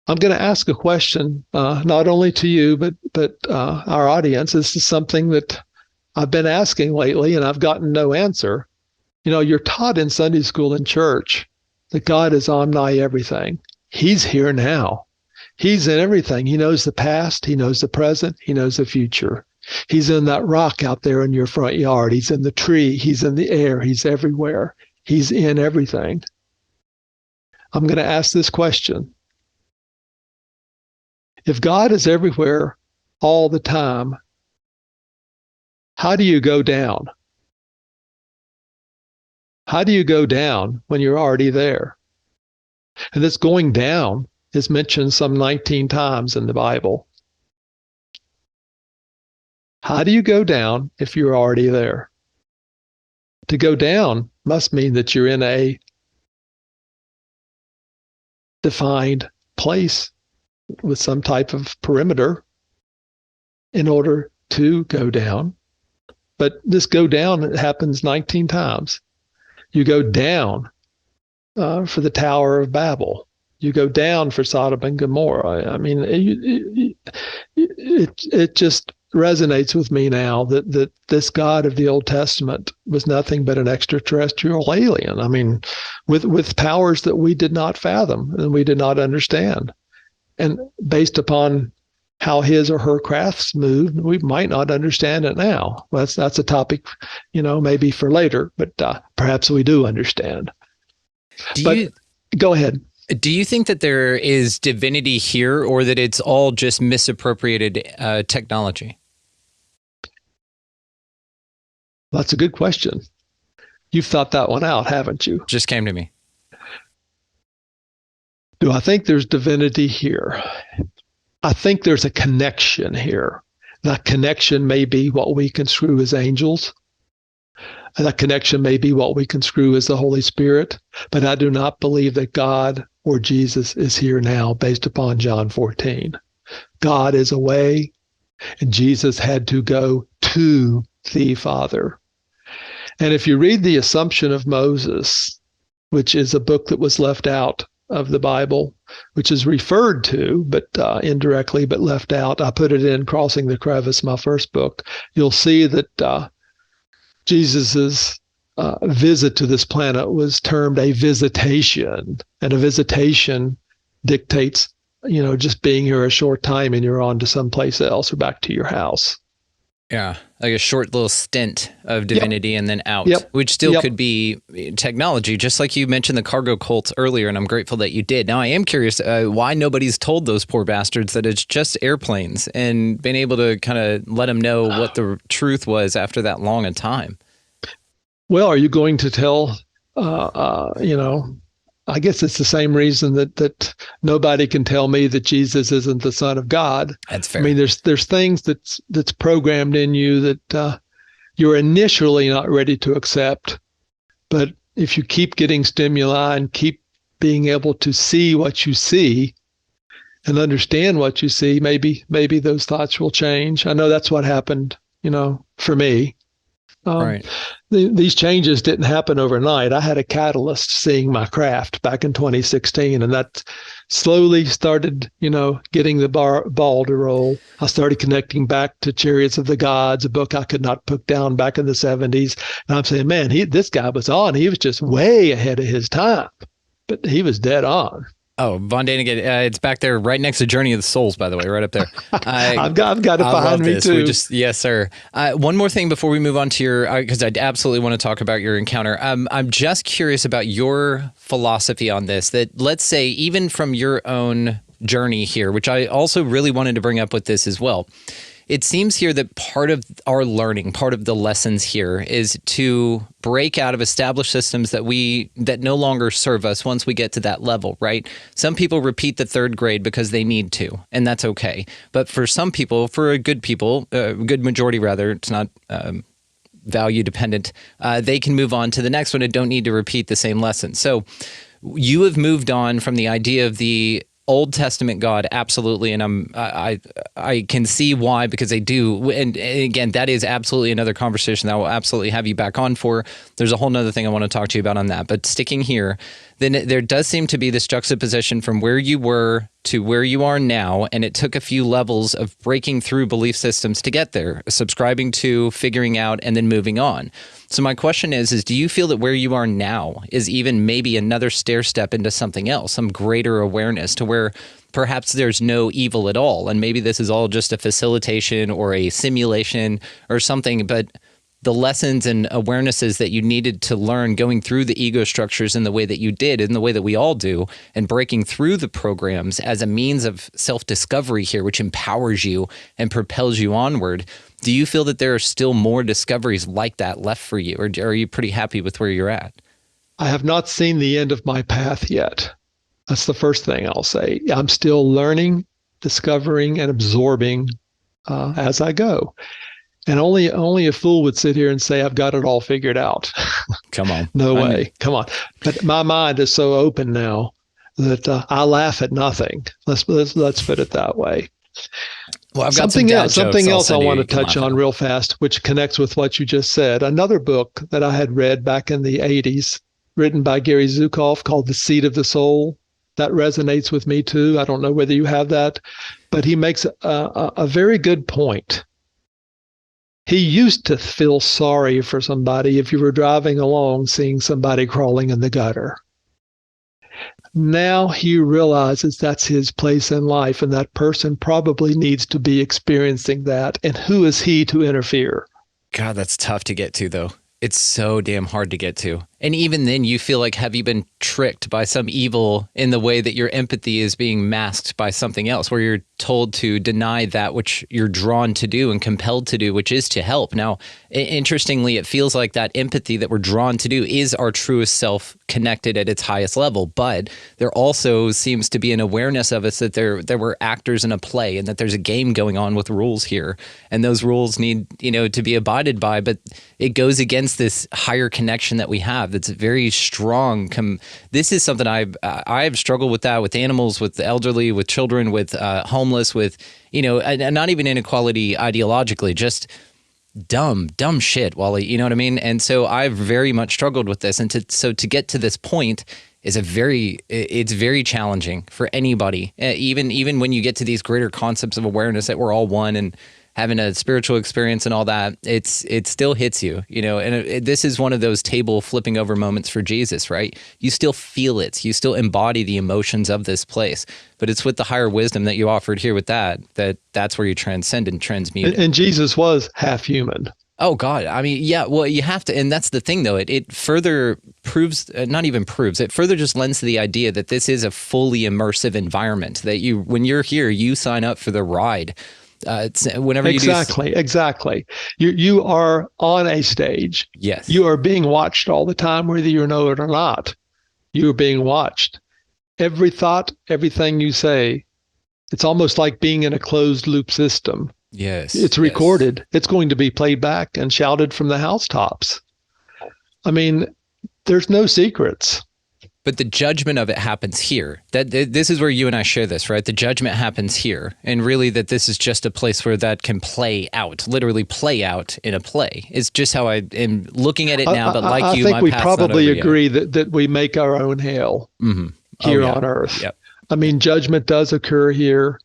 I'm going to ask a question, not only to you, but our audience. This is something that I've been asking lately, and I've gotten no answer. You're taught in Sunday school and church that God is omni-everything. He's here now. He's in everything. He knows the past. He knows the present. He knows the future. He's in that rock out there in your front yard. He's in the tree. He's in the air. He's everywhere. He's in everything. I'm going to ask this question. If God is everywhere all the time, how do you go down? How do you go down when you're already there? And this going down is mentioned some 19 times in the Bible. How do you go down if you're already there? To go down must mean that you're in a defined place with some type of perimeter in order to go down. But this go down happens 19 times. You go down for the Tower of Babel. You go down for Sodom and Gomorrah. I mean, it just resonates with me now that this God of the Old Testament was nothing but an extraterrestrial alien. I mean, with powers that we did not fathom and we did not understand. And based upon how his or her crafts moved, we might not understand it now. Well, that's a topic, maybe for later, but perhaps we do understand. Go ahead. Do you think that there is divinity here, or that it's all just misappropriated technology? That's a good question. You've thought that one out, haven't you? Just came to me. Do I think there's divinity here? I think there's a connection here. That connection may be what we construe as angels. That connection may be what we construe as the Holy Spirit. But I do not believe that God or Jesus is here now based upon John 14. God is away, and Jesus had to go to the Father. And if you read the Assumption of Moses, which is a book that was left out of the Bible, which is referred to, but indirectly, but left out. I put it in Crossing the Crevice, my first book. You'll see that Jesus's visit to this planet was termed a visitation, and a visitation dictates, just being here a short time and you're on to someplace else or back to your house. Yeah, like a short little stint of divinity and then out, which still could be technology, just like you mentioned the cargo cults earlier, and I'm grateful that you did. Now, I am curious why nobody's told those poor bastards that it's just airplanes and been able to kind of let them know what the truth was after that long a time. Well, are you going to tell, I guess it's the same reason that nobody can tell me that Jesus isn't the Son of God. That's fair. I mean, there's things that's programmed in you that you're initially not ready to accept, but if you keep getting stimuli and keep being able to see what you see and understand what you see, maybe those thoughts will change. I know that's what happened, for me. Right. These changes didn't happen overnight. I had a catalyst seeing my craft back in 2016, and that slowly started, getting the ball to roll. I started connecting back to Chariots of the Gods, a book I could not put down back in the 70s. And I'm saying, man, this guy was on. He was just way ahead of his time, but he was dead on. Oh, Von Daniken, it's back there right next to Journey of the Souls, by the way, right up there. I've got it behind me too. Yes, sir. One more thing before we move on to your, because I absolutely want to talk about your encounter. I'm just curious about your philosophy on this, that let's say even from your own journey here, which I also really wanted to bring up with this as well. It seems here that part of our learning, part of the lessons here is to break out of established systems that no longer serve us once we get to that level, right? Some people repeat the third grade because they need to, and that's okay. But for some people, for a good majority rather, it's not value dependent, they can move on to the next one and don't need to repeat the same lesson. So you have moved on from the idea of the Old Testament God, absolutely, and I can see why, because they do. And again, that is absolutely another conversation that I will absolutely have you back on for. There's a whole nother thing I want to talk to you about on that. But sticking here, then there does seem to be this juxtaposition from where you were to where you are now, and it took a few levels of breaking through belief systems to get there, subscribing to, figuring out, and then moving on. So my question is do you feel that where you are now is even maybe another stair step into something else, some greater awareness to where perhaps there's no evil at all, and maybe this is all just a facilitation or a simulation or something, but the lessons and awarenesses that you needed to learn going through the ego structures in the way that you did, in the way that we all do, and breaking through the programs as a means of self-discovery here, which empowers you and propels you onward. Do you feel that there are still more discoveries like that left for you, or are you pretty happy with where you're at? I have not seen the end of my path yet. That's the first thing I'll say. I'm still learning, discovering, and absorbing as I go. And only a fool would sit here and say, I've got it all figured out. Come on. No way. Come on. But my mind is so open now that I laugh at nothing. Let's put it that way. Well, I've got something else I want to touch on real fast, which connects with what you just said. Another book that I had read back in the 80s, written by Gary Zukav, called The Seed of the Soul. That resonates with me too. I don't know whether you have that, but he makes a very good point. He used to feel sorry for somebody if you were driving along seeing somebody crawling in the gutter. Now he realizes that's his place in life, and that person probably needs to be experiencing that. And who is he to interfere? God, that's tough to get to, though. It's so damn hard to get to. And even then you feel like, have you been tricked by some evil in the way that your empathy is being masked by something else, where you're told to deny that which you're drawn to do and compelled to do, which is to help. Now, interestingly, it feels like that empathy that we're drawn to do is our truest self connected at its highest level. But there also seems to be an awareness of us that there were actors in a play and that there's a game going on with rules here. And those rules need, to be abided by. But it goes against this higher connection that we have that's very strong. This is something I've struggled with, that with animals, with the elderly, with children, with homeless, with, and not even inequality ideologically, just dumb shit, Wally, you know what I mean? And so I've very much struggled with this. And to get to this point is it's very challenging for anybody, even when you get to these greater concepts of awareness that we're all one. And having a spiritual experience and all that, it still hits you, and this is one of those table flipping over moments for Jesus, right? You still feel it. You still embody the emotions of this place, but it's with the higher wisdom that you offered here with that's where you transcend and transmute. And Jesus was half human. Oh God. I mean, yeah, well, you have to, and that's the thing though. It further proves, not even proves, it further just lends to the idea that this is a fully immersive environment, that when you're here, you sign up for the ride. Whenever you Exactly. You are on a stage. Yes. You are being watched all the time, whether you know it or not. You are being watched. Every thought, everything you say, it's almost like being in a closed loop system. Yes. It's recorded. Yes. It's going to be played back and shouted from the housetops. I mean, there's no secrets. But the judgment of it happens here. This is where you and I share this, right? The judgment happens here. And really that this is just a place where that can play out, literally play out in a play. It's just how I am looking at it now, but like you, my path's not over yet. I think we probably agree that we make our own hell here on earth. Yep. I mean, judgment does occur here.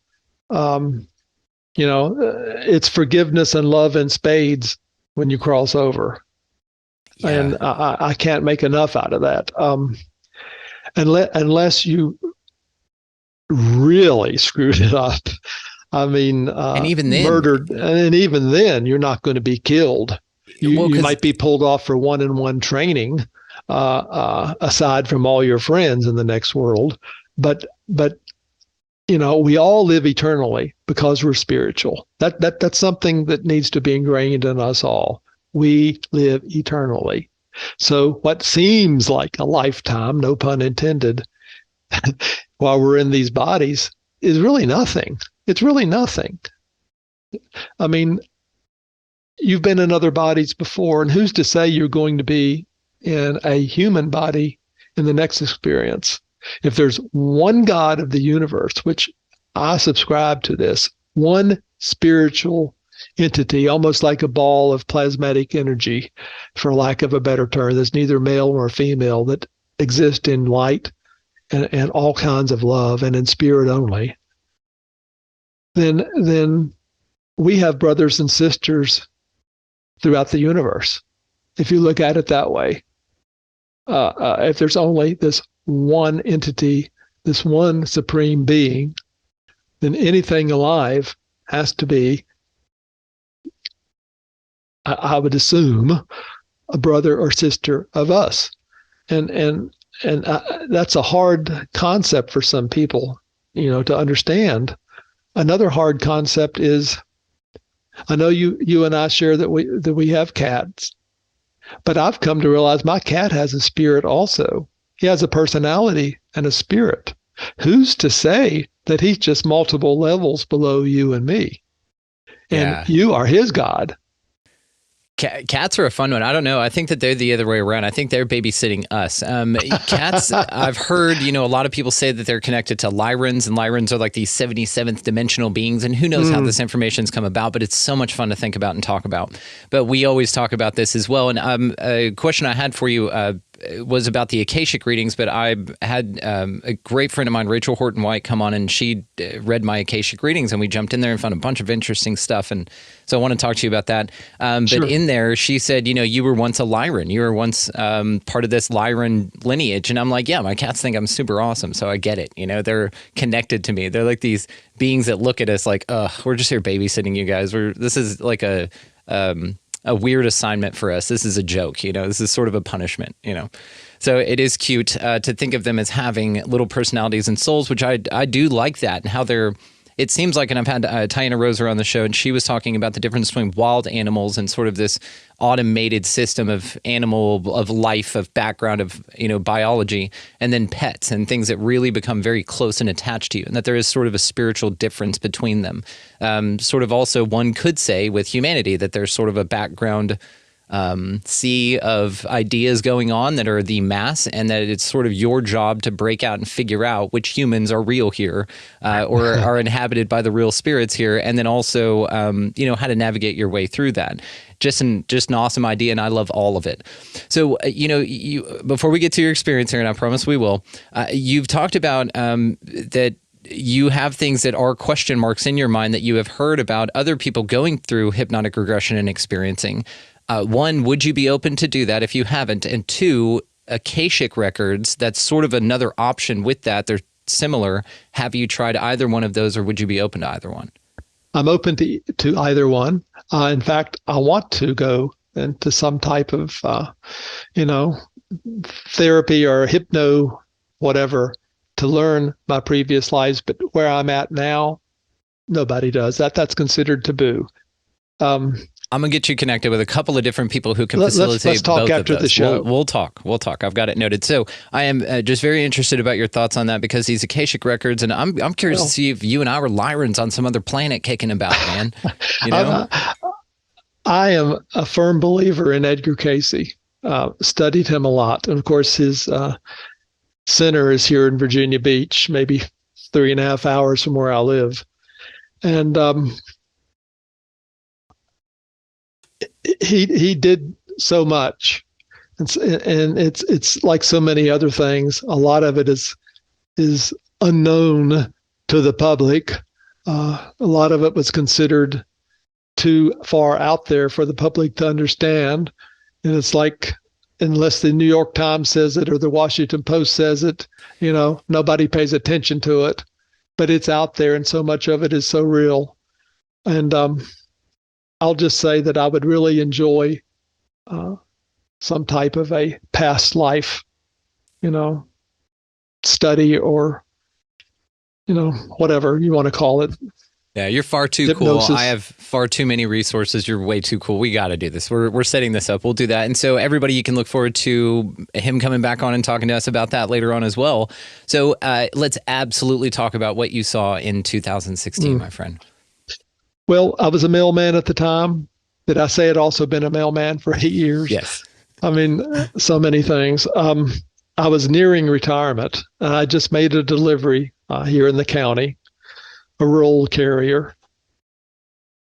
It's forgiveness and love in spades when you cross over. Yeah. And I can't make enough out of that. Unless you really screwed it up. I mean, and even then, murdered, and even then, you're not going to be killed. You might be pulled off for one-on-one training, aside from all your friends in the next world. But we all live eternally because we're spiritual. That's something that needs to be ingrained in us all. We live eternally. So what seems like a lifetime, no pun intended, while we're in these bodies is really nothing. It's really nothing. I mean, you've been in other bodies before, and who's to say you're going to be in a human body in the next experience? If there's one God of the universe, which I subscribe to this, one spiritual entity, almost like a ball of plasmatic energy, for lack of a better term, that's neither male nor female, that exists in light and all kinds of love and in spirit only, then we have brothers and sisters throughout the universe. If you look at it that way, if there's only this one entity, this one supreme being, then anything alive has to be, I would assume, a brother or sister of us. And that's a hard concept for some people, to understand. Another hard concept is, I know you and I share that we have cats, but I've come to realize my cat has a spirit also. He has a personality and a spirit. Who's to say that he's just multiple levels below you and me? And you are his God. Cats are a fun one. I don't know. I think that they're the other way around. I think they're babysitting us. Cats, I've heard, a lot of people say that they're connected to Lyrans, and Lyrans are like these 77th dimensional beings, and who knows how this information's come about, but it's so much fun to think about and talk about. But we always talk about this as well. And a question I had for you was about the Akashic readings, but I had a great friend of mine, Rachel Horton White, come on, and she read my Akashic readings, and we jumped in there and found a bunch of interesting stuff. And so I want to talk to you about that. Sure. But in there, she said, you were once a Lyran. You were once part of this Lyran lineage. And I'm like, yeah, my cats think I'm super awesome. So I get it. They're connected to me. They're like these beings that look at us like, we're just here babysitting you guys. This is like a weird assignment for us. This is a joke, this is sort of a punishment, So it is cute to think of them as having little personalities and souls, which I do like that, and how it seems like, and I've had Tiana Roser on the show, and she was talking about the difference between wild animals and sort of this automated system of life, of background, of, biology, and then pets and things that really become very close and attached to you, and that there is sort of a spiritual difference between them. Sort of also, one could say with humanity that there's sort of a background sea of ideas going on that are the mass, and that it's sort of your job to break out and figure out which humans are real here, or are inhabited by the real spirits here, and then also, how to navigate your way through that. Just an awesome idea, and I love all of it. So, before we get to your experience here, and I promise we will, you've talked about that you have things that are question marks in your mind that you have heard about other people going through hypnotic regression and experiencing. One, would you be open to do that if you haven't? And two, Akashic records, that's sort of another option with that. They're similar. Have you tried either one of those, or would you be open to either one? I'm open to either one. In fact, I want to go into some type of, therapy or hypno, whatever, to learn my previous lives. But where I'm at now, nobody does that. That's considered taboo. I'm gonna get you connected with a couple of different people who can facilitate let's talk both after of those. the show. We'll talk. I've got it noted. So I am just very interested about your thoughts on that, because these Akashic records, and I'm curious to see if you and I were Lyrans on some other planet kicking about, man. You know, I am a firm believer in Edgar Cayce. Studied him a lot, and of course his center is here in Virginia Beach, maybe 3.5 hours from where I live, and he did so much, and it's like so many other things. A lot of it is unknown to the public. A lot of it was considered too far out there for the public to understand, and it's like, unless the New York Times says it or the Washington Post says it, nobody pays attention to it. But it's out there, and so much of it is so real. And I'll just say that I would really enjoy some type of a past life, study, or, whatever you want to call it. Yeah, you're far too Hypnosis. cool. I have far too many resources. You're way too cool. We got to do this. We're setting this up. We'll do that. And so everybody, you can look forward to him coming back on and talking to us about that later on as well. So let's absolutely talk about what you saw in 2016, my friend. Well, I was a mailman at the time. Did I say I'd also been a mailman for 8 years? Yes. I mean, so many things. I was nearing retirement, and I just made a delivery here in the county, a rural carrier.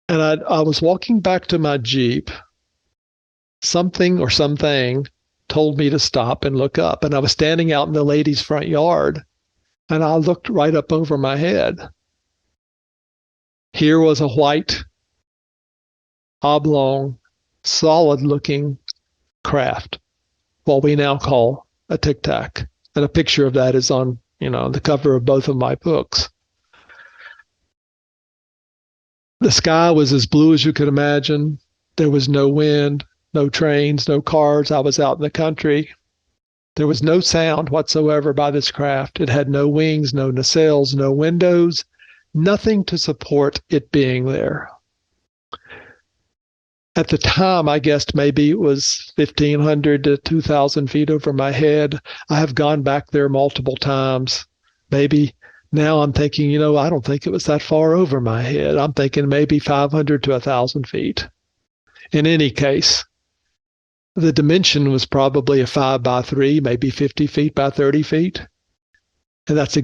And I was walking back to my Jeep. Something told me to stop and look up. And I was standing out in the lady's front yard, and I looked right up over my head. Here was a white, oblong, solid-looking craft, what we now call a Tic-Tac. And a picture of that is on, the cover of both of my books. The sky was as blue as you could imagine. There was no wind, no trains, no cars. I was out in the country. There was no sound whatsoever by this craft. It had no wings, no nacelles, no windows, nothing to support it being there. At the time, I guessed maybe it was 1,500 to 2,000 feet over my head. I have gone back there multiple times. Maybe now I'm thinking, I don't think it was that far over my head. I'm thinking maybe 500 to 1,000 feet. In any case, the dimension was probably a 5x3, maybe 50 feet by 30 feet. And that's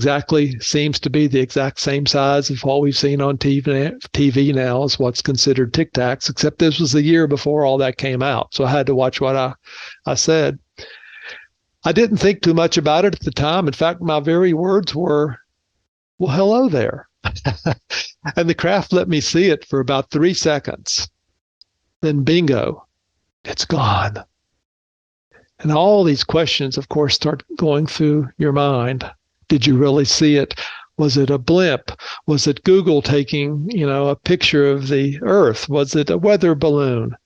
seems to be the exact same size of what we've seen on TV now as what's considered Tic-Tacs, except this was the year before all that came out. So I had to watch what I said. I didn't think too much about it at the time. In fact, my very words were, well, hello there. And the craft let me see it for about 3 seconds. Then bingo, it's gone. And all these questions, of course, start going through your mind. Did you really see it? Was it a blimp? Was it Google taking, a picture of the Earth? Was it a weather balloon?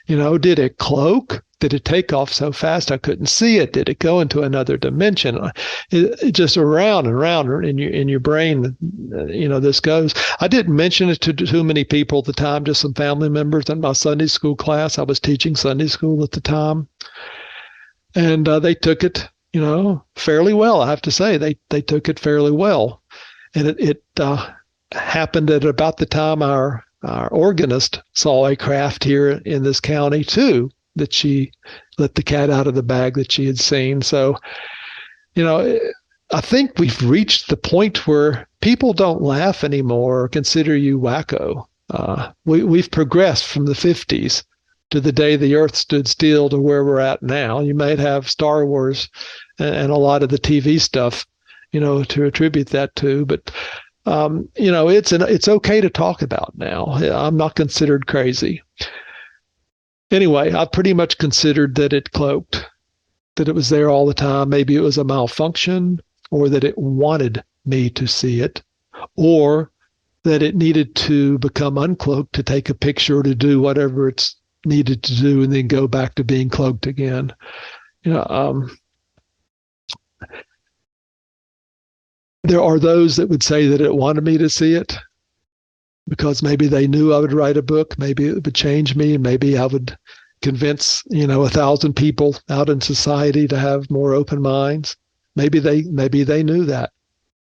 Did it cloak? Did it take off so fast I couldn't see it? Did it go into another dimension? It just around and around in your brain, this goes. I didn't mention it to too many people at the time, just some family members in my Sunday school class. I was teaching Sunday school at the time. And they took it, fairly well. I have to say, they took it fairly well. And it happened at about the time our organist saw a craft here in this county too, that she let the cat out of the bag that she had seen. So, I think we've reached the point where people don't laugh anymore or consider you wacko. We've progressed from the 50s to the day the earth stood still to where we're at now. You might have Star Wars and a lot of the TV stuff, to attribute that to. But it's okay to talk about now. I'm not considered crazy. Anyway, I pretty much considered that it cloaked, that it was there all the time. Maybe it was a malfunction, or that it wanted me to see it, or that it needed to become uncloaked to take a picture, to do whatever it's needed to do, and then go back to being cloaked again. There are those that would say that it wanted me to see it because maybe they knew I would write a book, maybe it would change me, and maybe I would convince 1,000 people out in society to have more open minds. Maybe they knew that.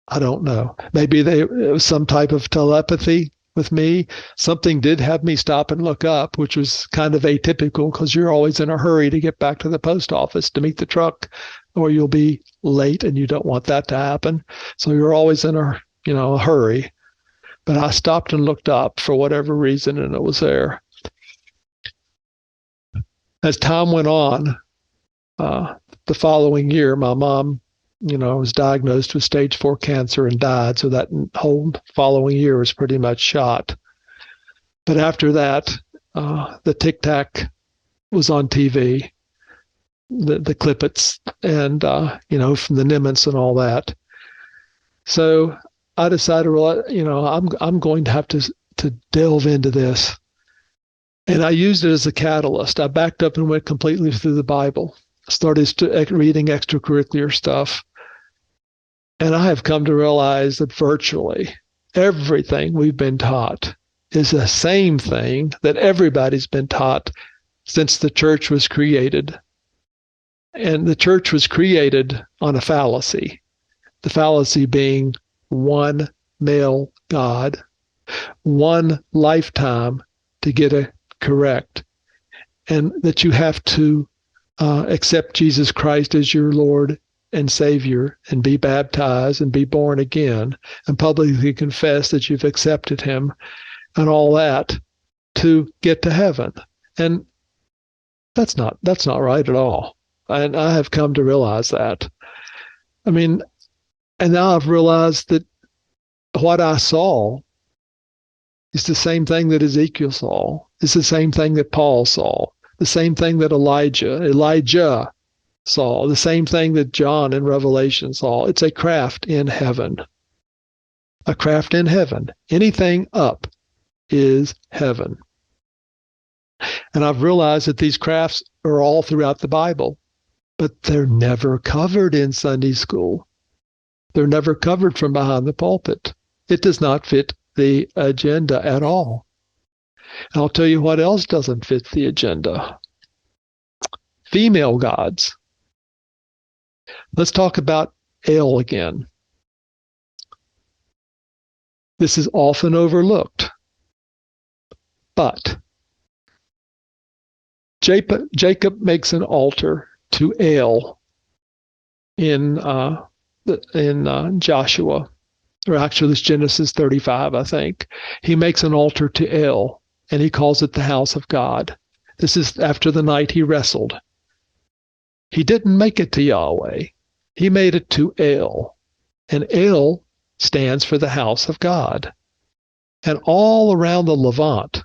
I don't know. Maybe it was some type of telepathy with me. Something did have me stop and look up, which was kind of atypical because you're always in a hurry to get back to the post office to meet the truck, or you'll be late and you don't want that to happen. So you're always in a hurry. But I stopped and looked up for whatever reason, and it was there. As time went on, the following year, my mom was diagnosed with stage 4 cancer and died. So that whole following year was pretty much shot. But after that, the Tic-Tac was on TV, the Clippets, and, from the Nimitz and all that. So I decided, I'm going to have to delve into this. And I used it as a catalyst. I backed up and went completely through the Bible, started reading extracurricular stuff. And I have come to realize that virtually everything we've been taught is the same thing that everybody's been taught since the church was created. And the church was created on a fallacy, the fallacy being one male God, one lifetime to get it correct, and that you have to accept Jesus Christ as your Lord and Savior, and be baptized and be born again, and publicly confess that you've accepted him, and all that to get to heaven. And that's not right at all. And I have come to realize that. And now I've realized that what I saw is the same thing that Ezekiel saw. It's the same thing that Paul saw. The same thing that Elijah saw. The same thing that John in Revelation saw. It's a craft in heaven. A craft in heaven. Anything up is heaven. And I've realized that these crafts are all throughout the Bible, but they're never covered in Sunday school. They're never covered from behind the pulpit. It does not fit the agenda at all. And I'll tell you what else doesn't fit the agenda. Female gods. Let's talk about El again. This is often overlooked. But Jacob makes an altar to El in Joshua, or actually it's Genesis 35, I think. He makes an altar to El, and he calls it the house of God. This is after the night he wrestled. He didn't make it to Yahweh. He made it to El. And El stands for the house of God. And all around the Levant,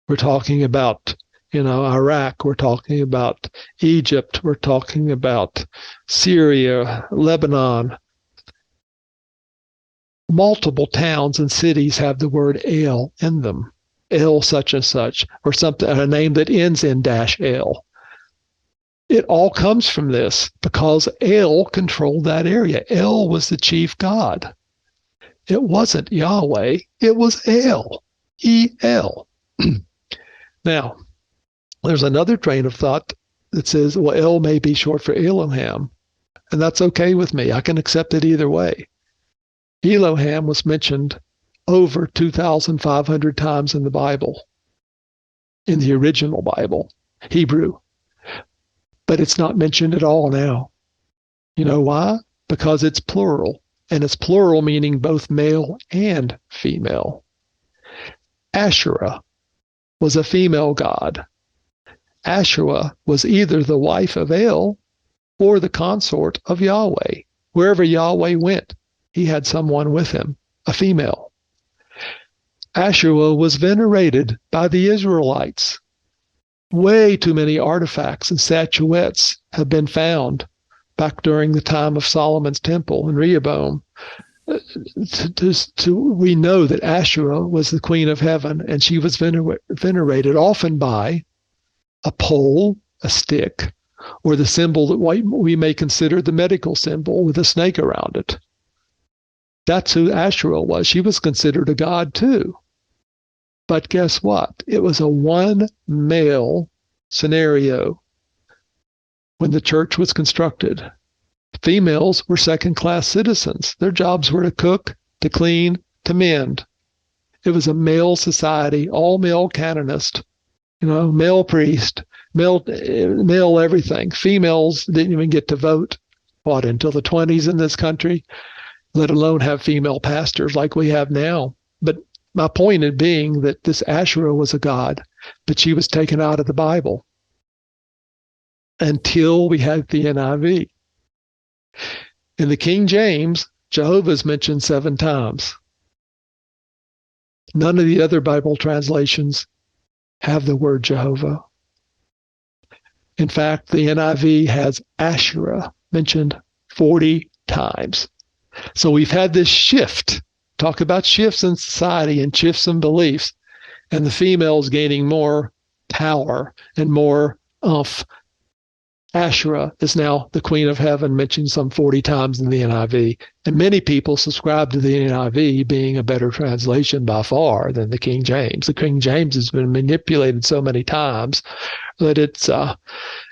we're talking about, Iraq, we're talking about Egypt, we're talking about Syria, Lebanon. Multiple towns and cities have the word El in them. El such and such, or something, a name that ends in -El. It all comes from this because El controlled that area. El was the chief god. It wasn't Yahweh, it was El, E-L. Now, there's another train of thought that says, well, El may be short for Elohim, and that's okay with me. I can accept it either way. Elohim was mentioned over 2,500 times in the Bible, in the original Bible, Hebrew. But it's not mentioned at all now. You know why? Because it's plural, and it's plural meaning both male and female. Asherah was a female god. Asherah was either the wife of El or the consort of Yahweh. Wherever Yahweh went, he had someone with him, a female. Asherah was venerated by the Israelites. Way too many artifacts and statuettes have been found back during the time of Solomon's temple in Rehoboam. We know that Asherah was the queen of heaven, and she was venerated often by a pole, a stick, or the symbol that we may consider the medical symbol with a snake around it. That's who Asherah was. She was considered a god too. But guess what? It was a one-male scenario when the church was constructed. Females were second-class citizens. Their jobs were to cook, to clean, to mend. It was a male society, all male canonist, male priest, male everything. Females didn't even get to vote, until the 20s in this country, let alone have female pastors like we have now. But my point in being that this Asherah was a god, but she was taken out of the Bible until we had the NIV. In the King James, Jehovah is mentioned 7 times. None of the other Bible translations have the word Jehovah. In fact, the NIV has Asherah mentioned 40 times. So we've had this shift. Talk about shifts in society and shifts in beliefs, and the females gaining more power and more oomph. Asherah is now the Queen of Heaven, mentioned some 40 times in the NIV. And many people subscribe to the NIV being a better translation by far than the King James. The King James has been manipulated so many times that it's,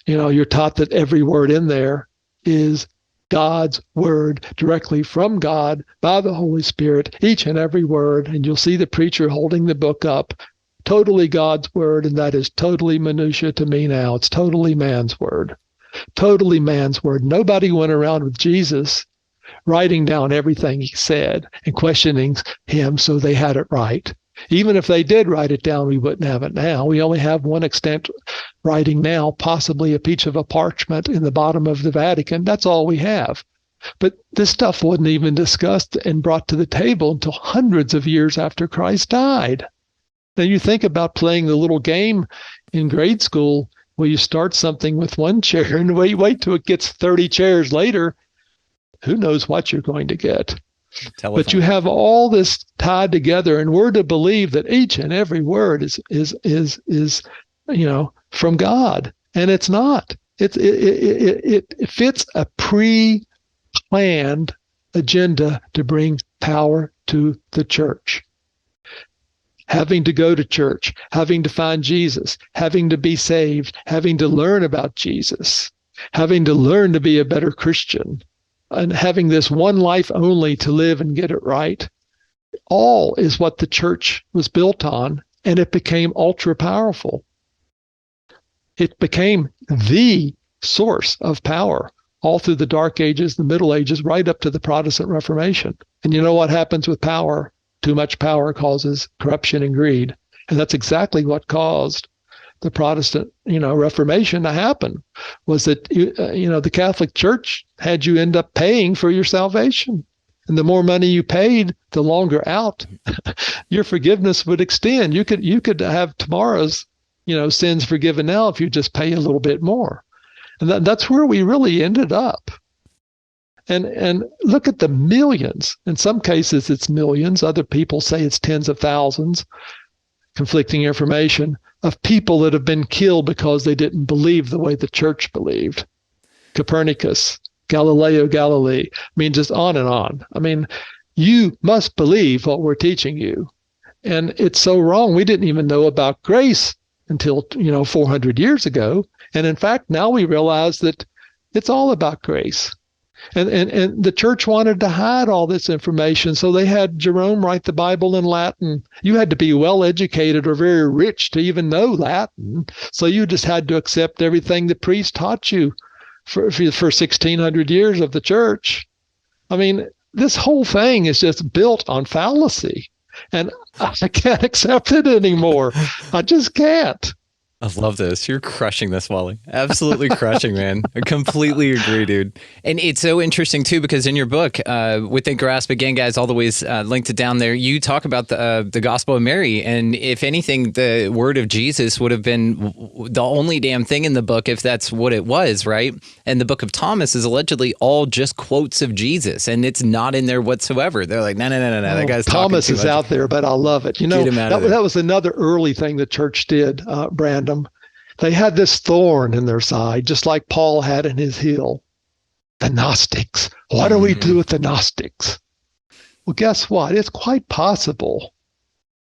you're taught that every word in there is God's word directly from God by the Holy Spirit, each and every word. And you'll see the preacher holding the book up, totally God's word, and that is totally minutia to me now. It's totally man's word. Totally man's word. Nobody went around with Jesus writing down everything he said and questioning him so they had it right. Even if they did write it down, we wouldn't have it now. We only have one extant writing now, possibly a piece of a parchment in the bottom of the Vatican. That's all we have. But this stuff wasn't even discussed and brought to the table until hundreds of years after Christ died. Now you think about playing the little game in grade school where you start something with one chair and wait till it gets 30 chairs later. Who knows what you're going to get? Telephone. But you have all this tied together, and we're to believe that each and every word is from God, and it's not. It fits a pre-planned agenda to bring power to the church. Having to go to church, having to find Jesus, having to be saved, having to learn about Jesus, having to learn to be a better Christian, and having this one life only to live and get it right, all is what the church was built on, and it became ultra powerful. It became the source of power all through the Dark Ages, the Middle Ages, right up to the Protestant Reformation. And you know what happens with power? Too much power causes corruption and greed. And that's exactly what caused the Protestant, Reformation to happen, was that, the Catholic Church had you end up paying for your salvation. And the more money you paid, the longer out your forgiveness would extend. You could have tomorrow's, sins forgiven now if you just pay a little bit more. And that's where we really ended up. And look at the millions. In some cases, it's millions. Other people say it's tens of thousands. Conflicting information of people that have been killed because they didn't believe the way the church believed. Copernicus, Galileo Galilei, just on and on. You must believe what we're teaching you. And it's so wrong. We didn't even know about grace until, 400 years ago. And in fact, now we realize that it's all about grace. And the church wanted to hide all this information, so they had Jerome write the Bible in Latin. You had to be well educated or very rich to even know Latin, so you just had to accept everything the priest taught you for 1,600 years of the church. This whole thing is just built on fallacy, and I can't accept it anymore. I just can't. I love this. You're crushing this, Wally. Absolutely crushing, man. I completely agree, dude. And it's so interesting, too, because in your book, Within Grasp, again, guys, all the ways linked it down there, you talk about the Gospel of Mary. And if anything, the word of Jesus would have been the only damn thing in the book if that's what it was, right? And the book of Thomas is allegedly all just quotes of Jesus, and it's not in there whatsoever. They're like, no, that guy's Thomas talking too is much. out there, but I love it. You know, that was another early thing the church did, Brandon. They had this thorn in their side, just like Paul had in his heel. The Gnostics. What do we do with the Gnostics? Well, guess what? It's quite possible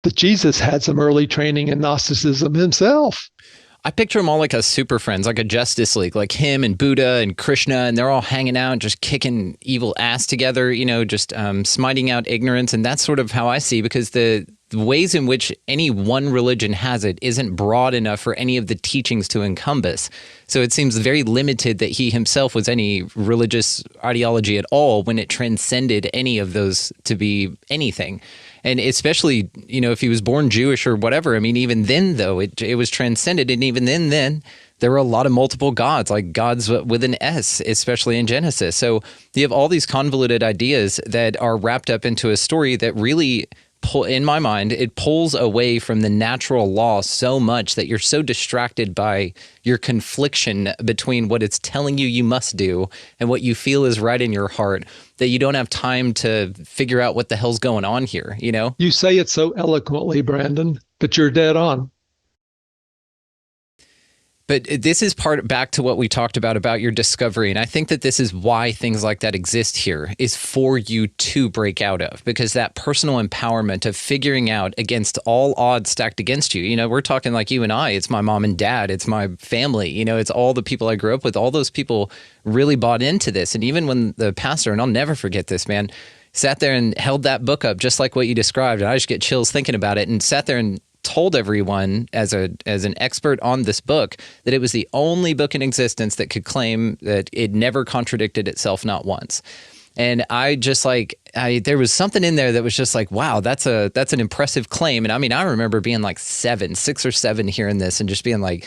that Jesus had some early training in Gnosticism himself. I picture them all like a super friends, like a Justice League, like him and Buddha and Krishna, and they're all hanging out, just kicking evil ass together, you know, just smiting out ignorance. And that's sort of how I see, because the ways in which any one religion has it isn't broad enough for any of the teachings to encompass. So it seems very limited that he himself was any religious ideology at all when it transcended any of those to be anything. And especially, you know, if he was born Jewish or whatever, I mean, even then, though, it was transcended. And even then, there were a lot of multiple gods, like gods with an S, especially in Genesis. So you have all these convoluted ideas that are wrapped up into a story that really, in my mind, it pulls away from the natural law so much that you're so distracted by your confliction between what it's telling you must do and what you feel is right in your heart that you don't have time to figure out what the hell's going on here, you know? You say it so eloquently, Brandon, but you're dead on. But this is back to what we talked about your discovery. And I think that this is why things like that exist here, is for you to break out of, because that personal empowerment of figuring out against all odds stacked against you, you know, we're talking like you and I, it's my mom and dad, it's my family, you know, it's all the people I grew up with. All those people really bought into this. And even when the pastor, and I'll never forget this, man, sat there and held that book up just like what you described. And I just get chills thinking about it, and sat there and told everyone as an expert on this book that it was the only book in existence that could claim that it never contradicted itself, not once. And I just there was something in there that was just like, wow, that's an impressive claim. And I mean, I remember being like 6 or 7 hearing this and just being like,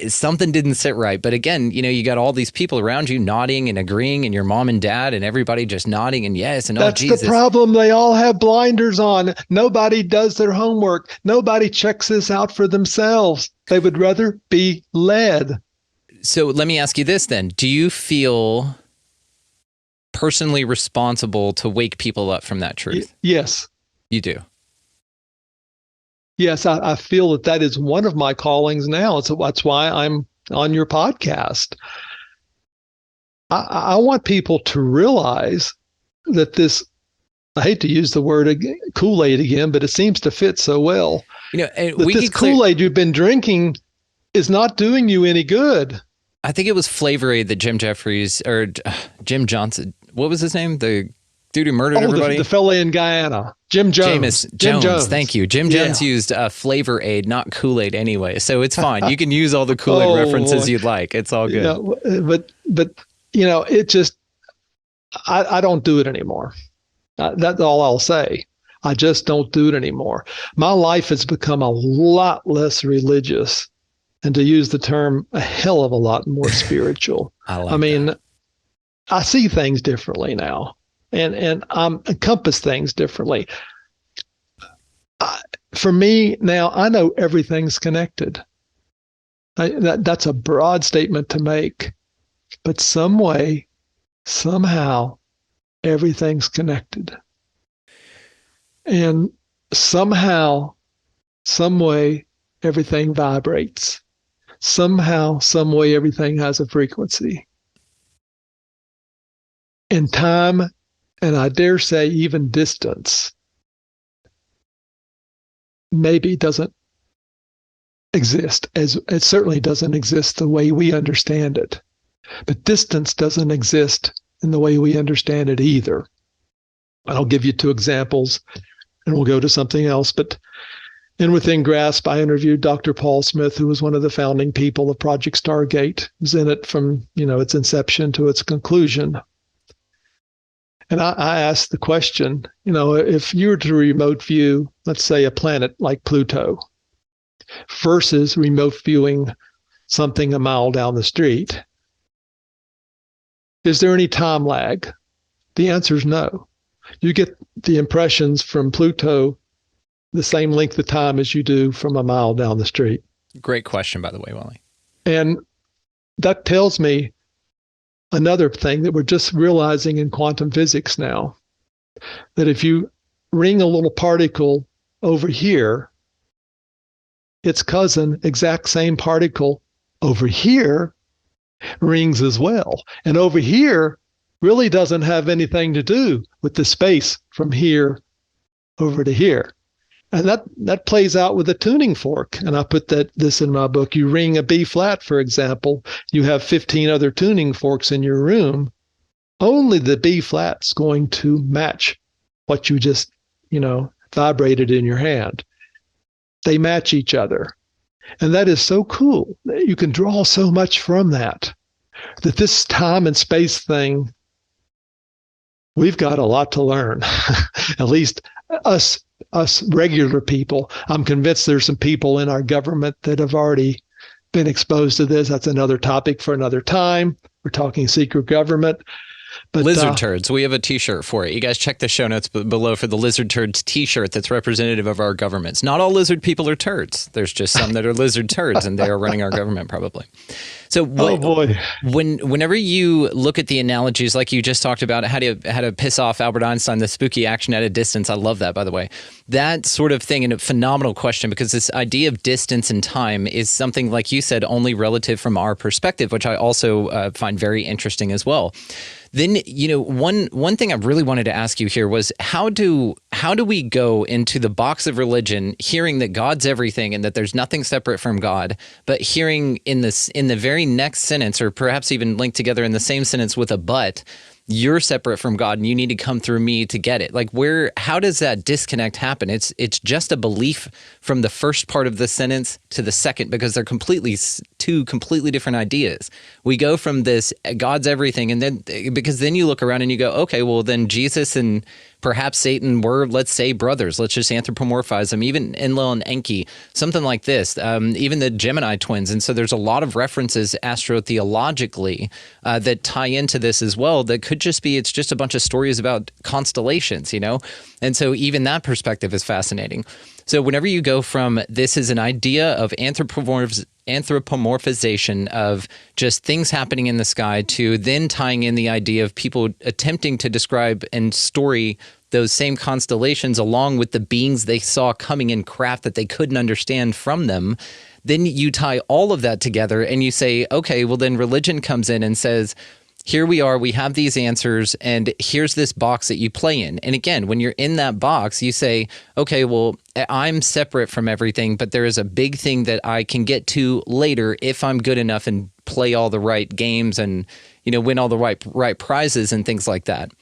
something didn't sit right. But again, you know, you got all these people around you nodding and agreeing, and your mom and dad and everybody just nodding and yes and that's oh Jesus. The problem. They all have blinders on. Nobody does their homework. Nobody checks this out for themselves. They would rather be led. So let me ask you this then. Do you feel personally responsible to wake people up from that truth? Yes. You do? Yes, I feel that is one of my callings now. So that's why I'm on your podcast. I want people to realize that this, I hate to use the word Kool-Aid again, but it seems to fit so well. You know, and that this Kool-Aid you've been drinking is not doing you any good. I think it was Flavor Aid that Jim Johnson, what was his name? The dude who murdered everybody? The fella in Guyana. Jim Jones. Jim Jones. Thank you. Jim Jones used Flavor Aid, not Kool-Aid anyway. So it's fine. You can use all the Kool-Aid references you'd like. It's all good. But you know, it just, I don't do it anymore. That's all I'll say. I just don't do it anymore. My life has become a lot less religious, and to use the term, a hell of a lot more spiritual. I mean, I see things differently now, and encompass things differently. For me now, I know everything's connected. That's a broad statement to make, but some way, somehow, everything's connected. And somehow, some way, everything vibrates. Somehow, some way, everything has a frequency. And time, and I dare say even distance, maybe doesn't exist, as it certainly doesn't exist the way we understand it. But distance doesn't exist in the way we understand it either. I'll give you 2 examples, and we'll go to something else. But in Within Grasp, I interviewed Dr. Paul Smith, who was one of the founding people of Project Stargate. He was in it from, its inception to its conclusion. And I asked the question, if you were to remote view, let's say a planet like Pluto, versus remote viewing something a mile down the street. Is there any time lag? The answer is no. You get the impressions from Pluto the same length of time as you do from a mile down the street. Great question, by the way, Wally. And that tells me another thing that we're just realizing in quantum physics now, that if you ring a little particle over here, its cousin, exact same particle over here, rings as well. And over here really doesn't have anything to do with the space from here over to here. And that plays out with a tuning fork. And I put this in my book. You ring a B flat, for example, you have 15 other tuning forks in your room. Only the B flat's going to match what you just, vibrated in your hand. They match each other. And that is so cool. You can draw so much from that this time and space thing, we've got a lot to learn. At least us regular people. I'm convinced there's some people in our government that have already been exposed to this. That's another topic for another time. We're talking secret government. But, lizard turds. We have a T-shirt for it. You guys check the show notes below for the lizard turds T-shirt that's representative of our governments. Not all lizard people are turds. There's just some that are lizard turds, and they are running our government probably. So, oh boy, whenever you look at the analogies, like you just talked about, how to piss off Albert Einstein, the spooky action at a distance. I love that, by the way. That sort of thing, and a phenomenal question, because this idea of distance and time is something, like you said, only relative from our perspective, which I also find very interesting as well. Then, one thing I really wanted to ask you here was how do we go into the box of religion, hearing that God's everything and that there's nothing separate from God, but hearing in the very next sentence, or perhaps even linked together in the same sentence with a but, you're separate from God and you need to come through me to get it. Like, how does that disconnect happen? It's just a belief from the first part of the sentence to the second, because they're two completely different ideas. We go from this God's everything, and then because then you look around and you go, okay, well then Jesus and perhaps Satan were, let's say, brothers. Let's just anthropomorphize them, even Enlil and Enki, something like this, even the Gemini twins. And so there's a lot of references astrotheologically that tie into this as well that could just be, it's just a bunch of stories about constellations, And so even that perspective is fascinating. So whenever you go from this is an idea of anthropomorphization of just things happening in the sky to then tying in the idea of people attempting to describe and story those same constellations along with the beings they saw coming in craft that they couldn't understand from them, then you tie all of that together and you say, okay, well then religion comes in and says, here we are, we have these answers, and here's this box that you play in. And again, when you're in that box, you say, okay, well, I'm separate from everything, but there is a big thing that I can get to later if I'm good enough and play all the right games and, win all the right prizes and things like that.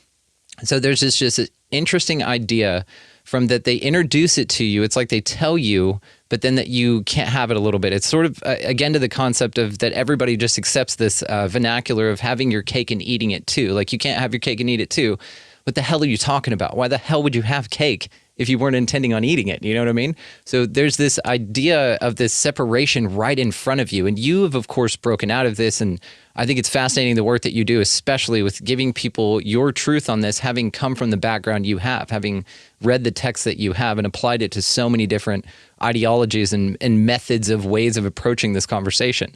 So there's just an interesting idea from that they introduce it to you. It's like they tell you, but then that you can't have it a little bit. It's sort of, again, to the concept of that everybody just accepts this vernacular of having your cake and eating it too. Like, you can't have your cake and eat it too. What the hell are you talking about? Why the hell would you have cake if you weren't intending on eating it? You know what I mean? So there's this idea of this separation right in front of you. And you have, of course, broken out of this. And I think it's fascinating the work that you do, especially with giving people your truth on this, having come from the background you have, having read the text that you have and applied it to so many different ideologies and methods of ways of approaching this conversation.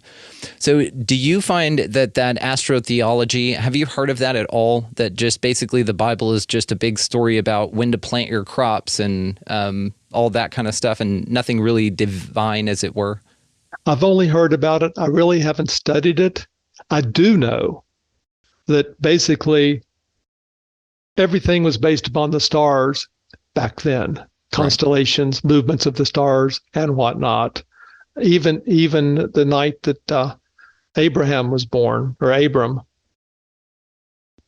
So do you find that astrotheology, have you heard of that at all? That just basically the Bible is just a big story about when to plant your crops and all that kind of stuff, and nothing really divine, as it were? I've only heard about it. I really haven't studied it. I do know that basically everything was based upon the stars back then, constellations, movements of the stars and whatnot. Even the night that Abraham was born, or Abram,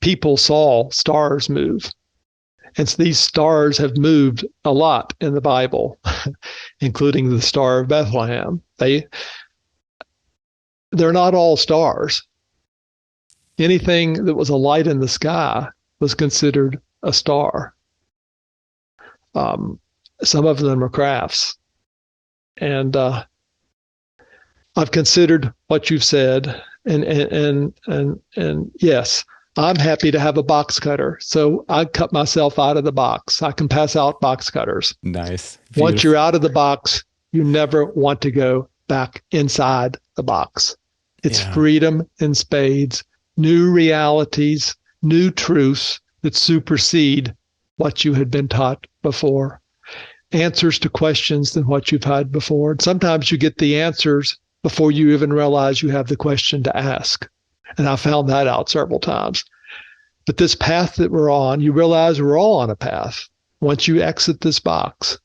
people saw stars move. And so these stars have moved a lot in the Bible, including the Star of Bethlehem. They're not all stars. Anything that was a light in the sky was considered a star. Some of them are crafts. And I've considered what you've said, and yes, I'm happy to have a box cutter. So I cut myself out of the box. I can pass out box cutters. Nice. Once you're out of the box, you never want to go back inside the box. It's freedom in spades, new realities, new truths that supersede what you had been taught before, answers to questions than what you've had before. And sometimes you get the answers before you even realize you have the question to ask. And I found that out several times. But this path that we're on, you realize we're all on a path once you exit this box.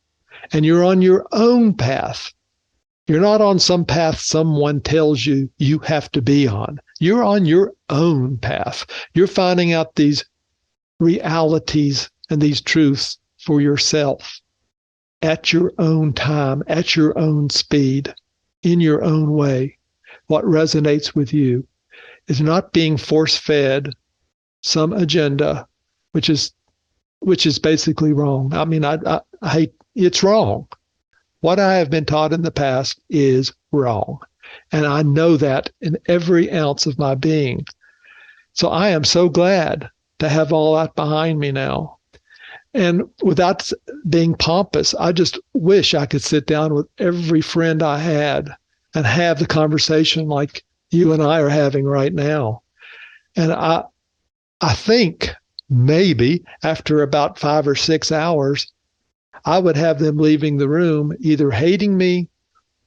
And you're on your own path. You're not on some path someone tells you you have to be on. You're on your own path. You're finding out these realities and these truths for yourself at your own time, at your own speed, in your own way. What resonates with you is not being force-fed some agenda, which is basically wrong. I mean, I hate, it's wrong. What I have been taught in the past is wrong. And I know that in every ounce of my being. So I am so glad to have all that behind me now. And without being pompous, I just wish I could sit down with every friend I had and have the conversation like you and I are having right now. And I think maybe after about 5 or 6 hours, I would have them leaving the room either hating me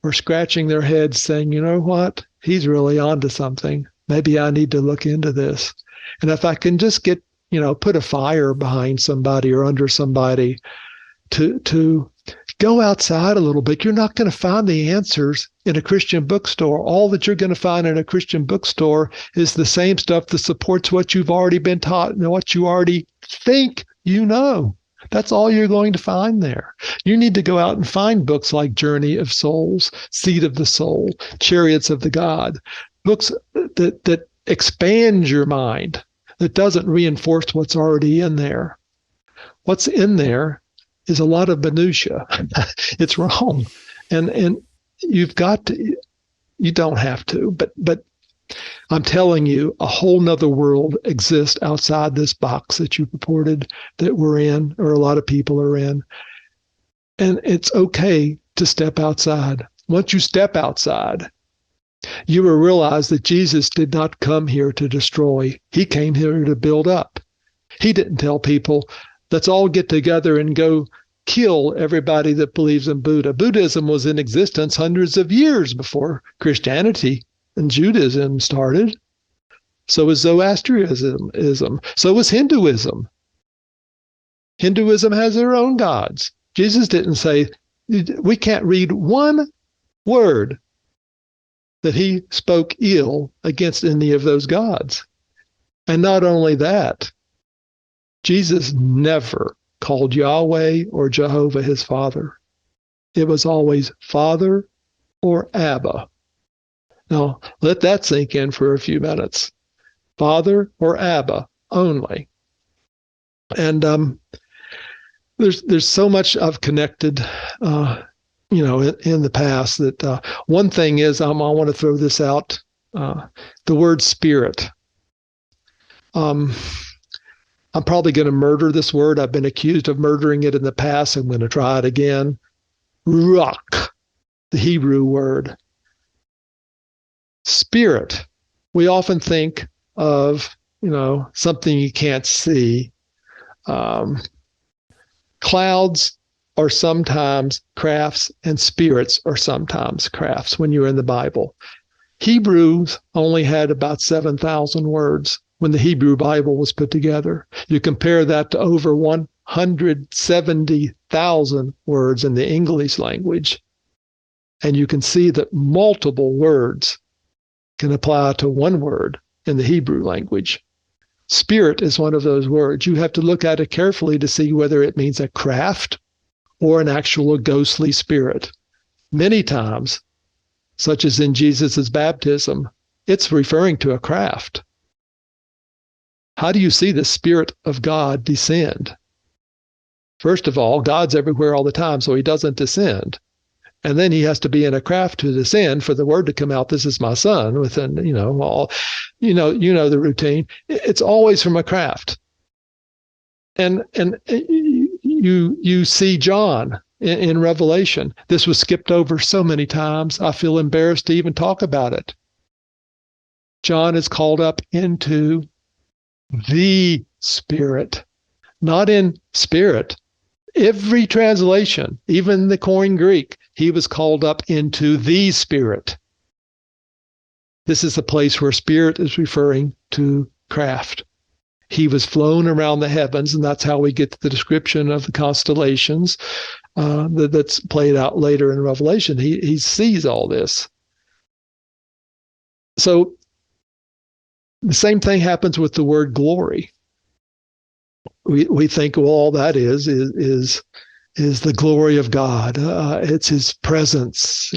or scratching their heads saying, you know what, he's really onto something. Maybe I need to look into this. And if I can just get, put a fire behind somebody or under somebody to go outside a little bit. You're not going to find the answers in a Christian bookstore. All that you're going to find in a Christian bookstore is the same stuff that supports what you've already been taught and what you already think you know. That's all you're going to find there. You need to go out and find books like Journey of Souls, Seed of the Soul, Chariots of the God, books that expand your mind, that doesn't reinforce what's already in there. What's in there is a lot of minutia. It's wrong. And you've got to, you don't have to, but I'm telling you, a whole nother world exists outside this box that you purported that we're in, or a lot of people are in. And it's okay to step outside. Once you step outside, you will realize that Jesus did not come here to destroy. He came here to build up. He didn't tell people, let's all get together and go kill everybody that believes in Buddha. Buddhism was in existence hundreds of years before Christianity and Judaism started. So was Zoroastrianism. So was Hinduism. Hinduism has their own gods. Jesus didn't say, we can't read one word that he spoke ill against any of those gods. And not only that, Jesus never called Yahweh or Jehovah his father. It was always Father or Abba. Now, let that sink in for a few minutes. Father or Abba only. And there's so much I've connected, in the past that one thing is, I want to throw this out, the word spirit. I'm probably going to murder this word. I've been accused of murdering it in the past. I'm going to try it again. Ruach, the Hebrew word. Spirit. We often think of, something you can't see. Clouds are sometimes crafts and spirits are sometimes crafts when you're in the Bible. Hebrews only had about 7,000 words when the Hebrew Bible was put together. You compare that to over 170,000 words in the English language, and you can see that multiple words can apply to one word in the Hebrew language. Spirit is one of those words. You have to look at it carefully to see whether it means a craft or an actual ghostly spirit. Many times, such as in Jesus' baptism, it's referring to a craft. How do you see the Spirit of God descend? First of all, God's everywhere all the time, so he doesn't descend. And then he has to be in a craft to descend for the word to come out. This is my son. Within, the routine. It's always from a craft. And you see John in Revelation. This was skipped over so many times. I feel embarrassed to even talk about it. John is called up into the Spirit, not in spirit. Every translation, even the Koine Greek, he was called up into the Spirit. This is the place where Spirit is referring to craft. He was flown around the heavens, and that's how we get to the description of the constellations that's played out later in Revelation. He sees all this. So the same thing happens with the word glory. We think, well, all that is the glory of God. It's His presence,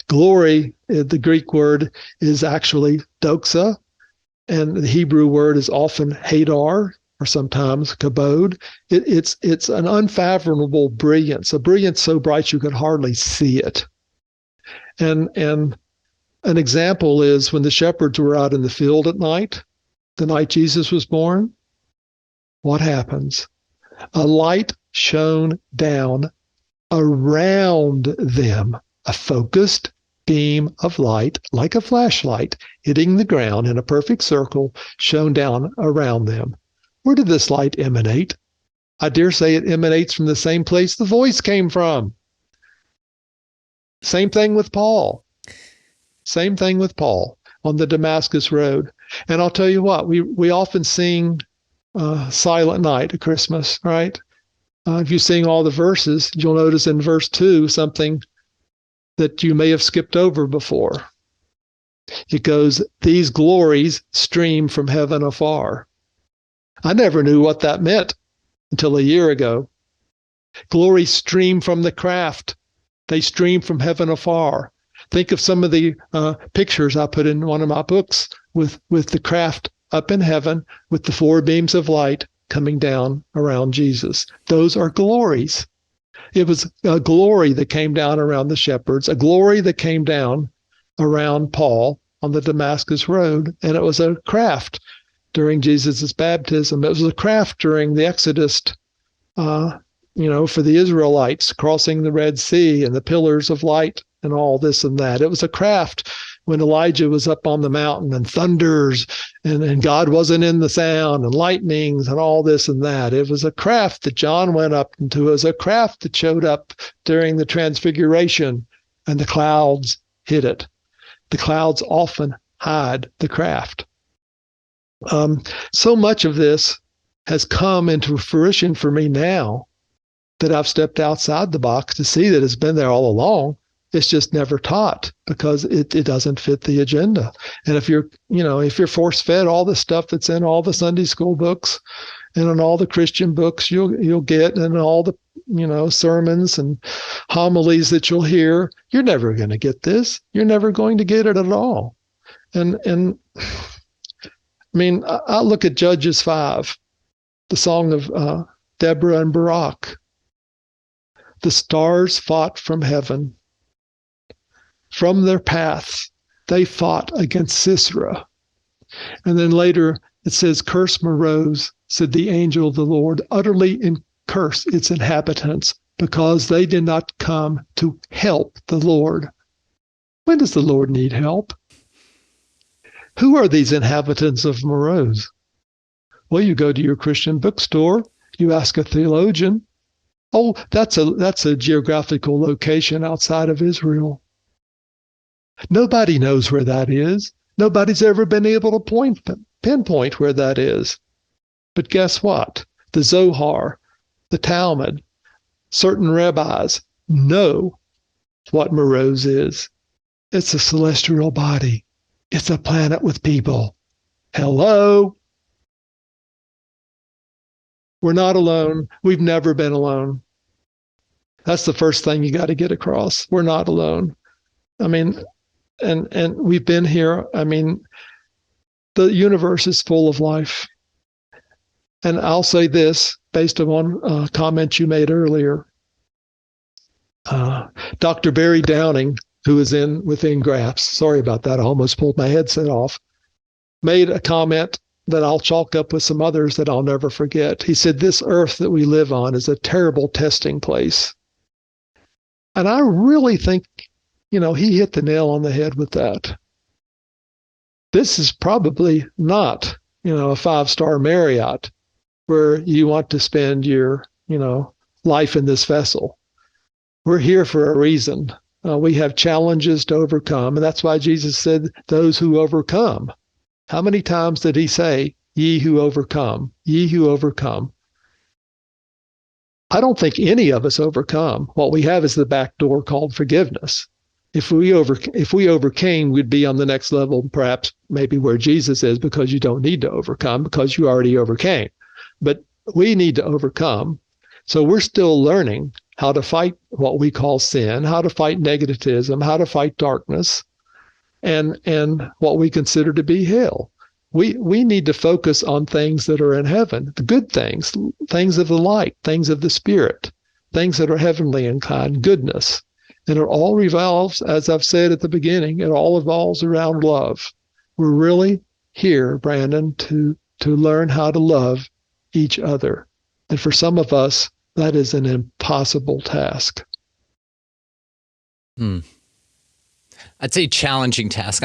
Glory, the Greek word is actually doxa, and the Hebrew word is often hadar, or sometimes kabod. It's an unfathomable brilliance, a brilliance so bright you could hardly see it. And an example is when the shepherds were out in the field at night, the night Jesus was born. What happens? A light shone down around them, a focused beam of light, like a flashlight, hitting the ground in a perfect circle, shone down around them. Where did this light emanate? I dare say it emanates from the same place the voice came from. Same thing with Paul. Same thing with Paul on the Damascus Road. And I'll tell you what, we often sing Silent Night at Christmas, right? If you sing all the verses, you'll notice in verse 2 something that you may have skipped over before. It goes, these glories stream from heaven afar. I never knew what that meant until a year ago. Glories stream from the craft. They stream from heaven afar. Think of some of the pictures I put in one of my books with the craft up in heaven with the four beams of light coming down around Jesus. Those are glories. It was a glory that came down around the shepherds, a glory that came down around Paul on the Damascus Road, and it was a craft during Jesus' baptism. It was a craft during the Exodus, for the Israelites crossing the Red Sea and the pillars of light and all this and that. It was a craft when Elijah was up on the mountain and thunders and God wasn't in the sound and lightnings and all this and that. It was a craft that John went up into. It was a craft that showed up during the Transfiguration and the clouds hid it. The clouds often hide the craft. So much of this has come into fruition for me now that I've stepped outside the box to see that it's been there all along. It's just never taught because it doesn't fit the agenda. And if you're force fed all the stuff that's in all the Sunday school books and in all the Christian books you'll get and all the sermons and homilies that you'll hear, you're never going to get this. You're never going to get it at all. And I look at Judges 5, the song of Deborah and Barak. The stars fought from heaven. From their paths, they fought against Sisera. And then later it says, curse Meroz, said the angel of the Lord, utterly curse its inhabitants, because they did not come to help the Lord. When does the Lord need help? Who are these inhabitants of Meroz? Well, you go to your Christian bookstore, you ask a theologian. Oh, that's a geographical location outside of Israel. Nobody knows where that is. Nobody's ever been able to pinpoint where that is. But guess what? The Zohar, the Talmud, certain rabbis know what Meroz is. It's a celestial body. It's a planet with people. Hello? We're not alone. We've never been alone. That's the first thing you got to get across. We're not alone. And we've been here. The universe is full of life. And I'll say this based on one comment you made earlier. Dr. Barry Downing, who is within Graphs, sorry about that, I almost pulled my headset off, made a comment that I'll chalk up with some others that I'll never forget. He said, "This earth that we live on is a terrible testing place." And I really think, he hit the nail on the head with that. This is probably not, a 5-star Marriott where you want to spend your, life in this vessel. We're here for a reason. We have challenges to overcome. And that's why Jesus said, "Those who overcome." How many times did he say, "Ye who overcome, ye who overcome"? I don't think any of us overcome. What we have is the back door called forgiveness. If we overcame, we'd be on the next level, perhaps maybe where Jesus is, because you don't need to overcome because you already overcame. But we need to overcome. So we're still learning how to fight what we call sin, how to fight negativism, how to fight darkness, and what we consider to be hell. We need to focus on things that are in heaven, the good things, things of the light, things of the spirit, things that are heavenly in kind, goodness. And it all revolves, as I've said at the beginning, it all revolves around love. We're really here, Brandon, to learn how to love each other. And for some of us, that is an impossible task. I'd say challenging task.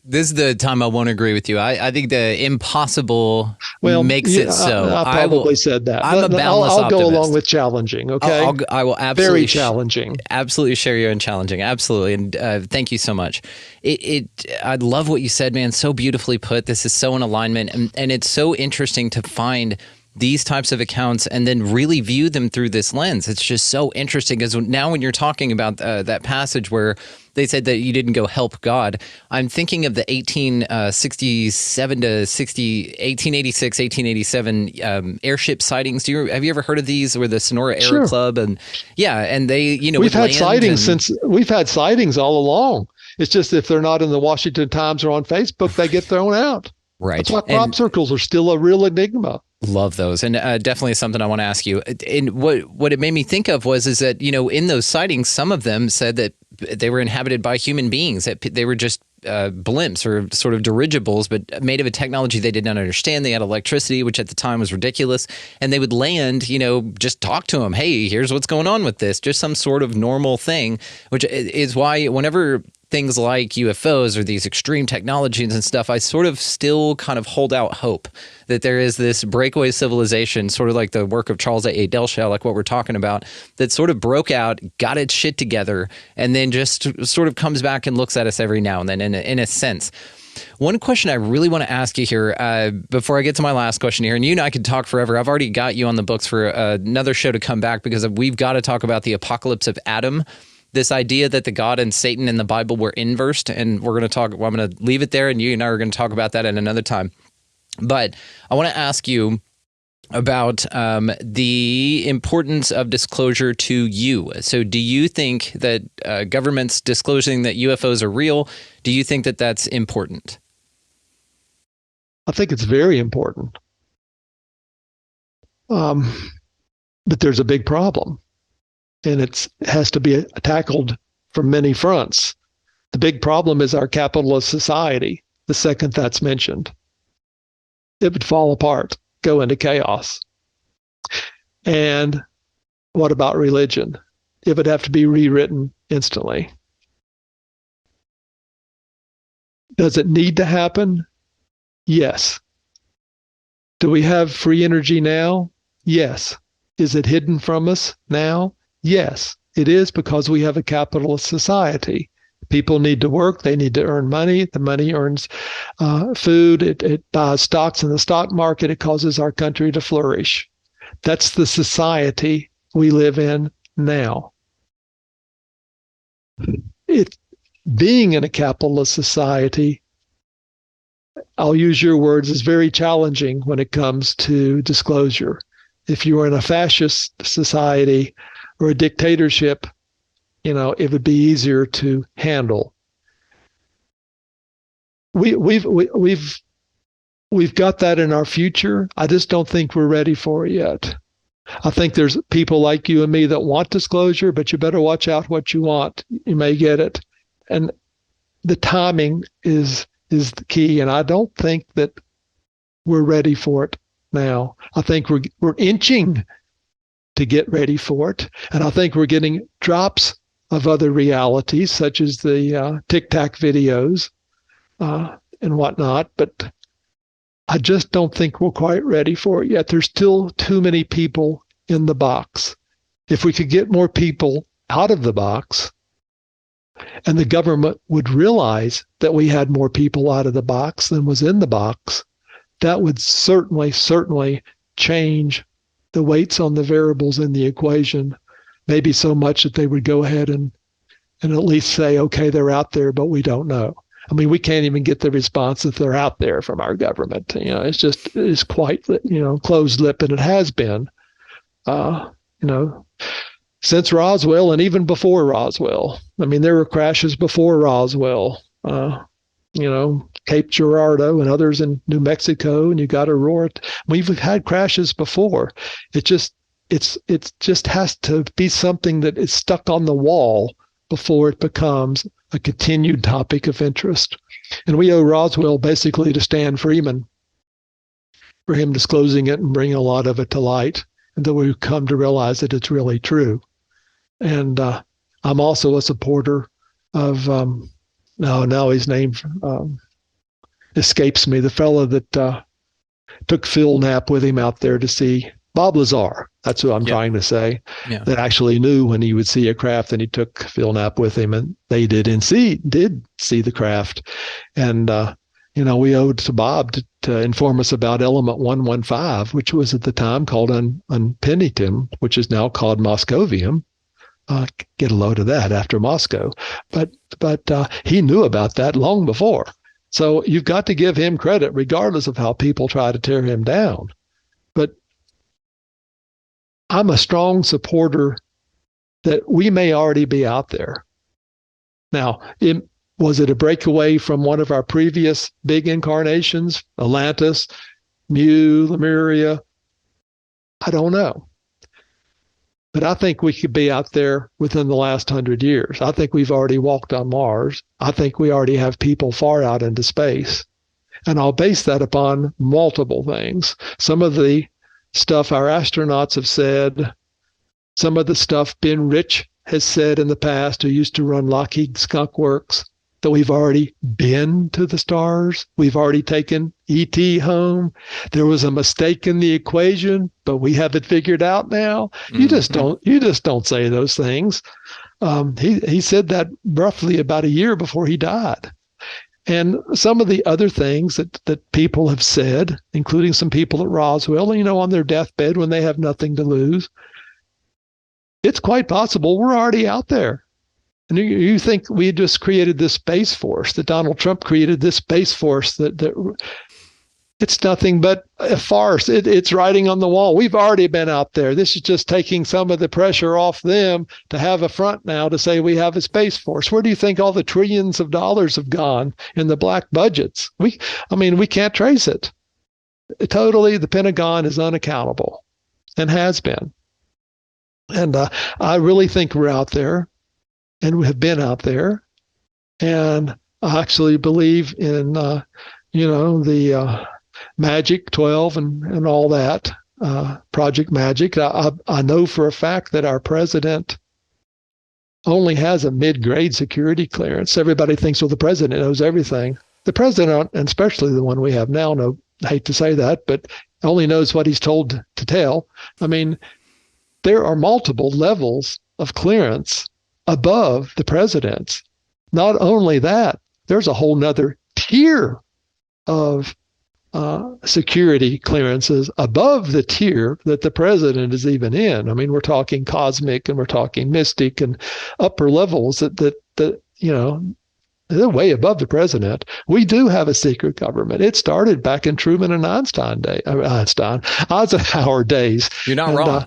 This is the time I won't agree with you. I think the impossible makes it so. I probably said that. I'm a boundless I'll optimist. go along with challenging, okay? I will absolutely. Very challenging. Absolutely share you in challenging. Absolutely. And thank you so much. I love what you said, man. So beautifully put. This is so in alignment. And it's so interesting to find these types of accounts and then really view them through this lens. It's just so interesting because now when you're talking about that passage where they said that you didn't go help God, I'm thinking of the 1867 to 1886, 1887 airship sightings. Have you ever heard of these? Where the Sonora Aero Club and they, we've had sightings we've had sightings all along. It's just if they're not in the Washington Times or on Facebook, they get thrown out. Right. That's why crop circles are still a real enigma. Love those. And definitely something I want to ask you. And what it made me think of is that, in those sightings, some of them said that they were inhabited by human beings, that they were just blimps or sort of dirigibles, but made of a technology they did not understand. They had electricity, which at the time was ridiculous. And they would land, just talk to them. Hey, here's what's going on with this. Just some sort of normal thing, which is why whenever things like UFOs or these extreme technologies and stuff, I sort of still kind of hold out hope that there is this breakaway civilization, sort of like the work of Charles A. Delshaw, like what we're talking about, that sort of broke out, got its shit together, and then just sort of comes back and looks at us every now and then in a sense. One question I really want to ask you here before I get to my last question here, and you and I could talk forever. I've already got you on the books for another show to come back because we've got to talk about the apocalypse of Adam. This idea that the God and Satan in the Bible were inversed, and we're going to talk. Well, I'm going to leave it there, and you and I are going to talk about that at another time. But I want to ask you about the importance of disclosure to you. So, do you think that governments disclosing that UFOs are real? Do you think that that's important? I think it's very important, but there's a big problem. And it has to be tackled from many fronts. The big problem is our capitalist society. The second that's mentioned, it would fall apart, go into chaos. And what about religion? It would have to be rewritten instantly. Does it need to happen? Yes. Do we have free energy now? Yes. Is it hidden from us now? Yes, it is, because we have a capitalist society. People need to work. They need to earn money. The money earns food. It buys stocks in the stock market. It causes our country to flourish. That's the society we live in now. Being in a capitalist society, I'll use your words, is very challenging when it comes to disclosure. If you were in a fascist society or a dictatorship, it would be easier to handle. We've got that in our future. I just don't think we're ready for it yet. I think there's people like you and me that want disclosure, but you better watch out what you want. You may get it. And the timing is the key. And I don't think that we're ready for it now. I think we're inching to get ready for it. And I think we're getting drops of other realities, such as the Tic-Tac videos and whatnot. But I just don't think we're quite ready for it yet. There's still too many people in the box. If we could get more people out of the box, and the government would realize that we had more people out of the box than was in the box, that would certainly change the weights on the variables in the equation, maybe so much that they would go ahead and at least say, okay, they're out there, but we don't know. I mean, we can't even get the response that they're out there from our government. It's quite, closed lip, and it has been, since Roswell and even before Roswell. I mean, there were crashes before Roswell, Cape Girardeau and others in New Mexico, and you got Aurora. We've had crashes before. It just has to be something that is stuck on the wall before it becomes a continued topic of interest. And we owe Roswell basically to Stan Freeman for him disclosing it and bringing a lot of it to light, and that we've come to realize that it's really true. And I'm also a supporter of, now his name escapes me, the fellow that took Phil Knapp with him out there to see Bob Lazar. That's what I'm trying to say. Yeah. That actually knew when he would see a craft, and he took Phil Knapp with him, and they did see the craft. And we owed to Bob to inform us about element 115, which was at the time called unpentium, which is now called moscovium. Get a load of that after Moscow. But he knew about that long before. So you've got to give him credit, regardless of how people try to tear him down. But I'm a strong supporter that we may already be out there. Now, was it a breakaway from one of our previous big incarnations, Atlantis, Mu, Lemuria? I don't know. But I think we could be out there within the last 100 years. I think we've already walked on Mars. I think we already have people far out into space. And I'll base that upon multiple things. Some of the stuff our astronauts have said, some of the stuff Ben Rich has said in the past, who used to run Lockheed Skunk Works, that we've already been to the stars. We've already taken ET home. There was a mistake in the equation, but we have it figured out now. You just don't say those things. He said that roughly about a year before he died. And some of the other things that people have said, including some people at Roswell, on their deathbed when they have nothing to lose, it's quite possible we're already out there. And you think we just created this Space Force, that Donald Trump created this Space Force, that it's nothing but a farce. It's writing on the wall. We've already been out there. This is just taking some of the pressure off them to have a front now to say we have a Space Force. Where do you think all the trillions of dollars have gone in the black budgets? We can't trace it. Totally, the Pentagon is unaccountable and has been. And I really think we're out there. And we have been out there, and I actually believe in, the Magic 12 and all that, Project Magic. I know for a fact that our president only has a mid-grade security clearance. Everybody thinks, well, the president knows everything. The president, and especially the one we have now, I hate to say that, but only knows what he's told to tell. I mean, there are multiple levels of clearance above the president's. Not only that, there's a whole nother tier of security clearances above the tier that the president is even in. I mean, we're talking cosmic and we're talking mystic and upper levels that they're way above the president. We do have a secret government. It started back in Truman and Eisenhower days. You're not wrong.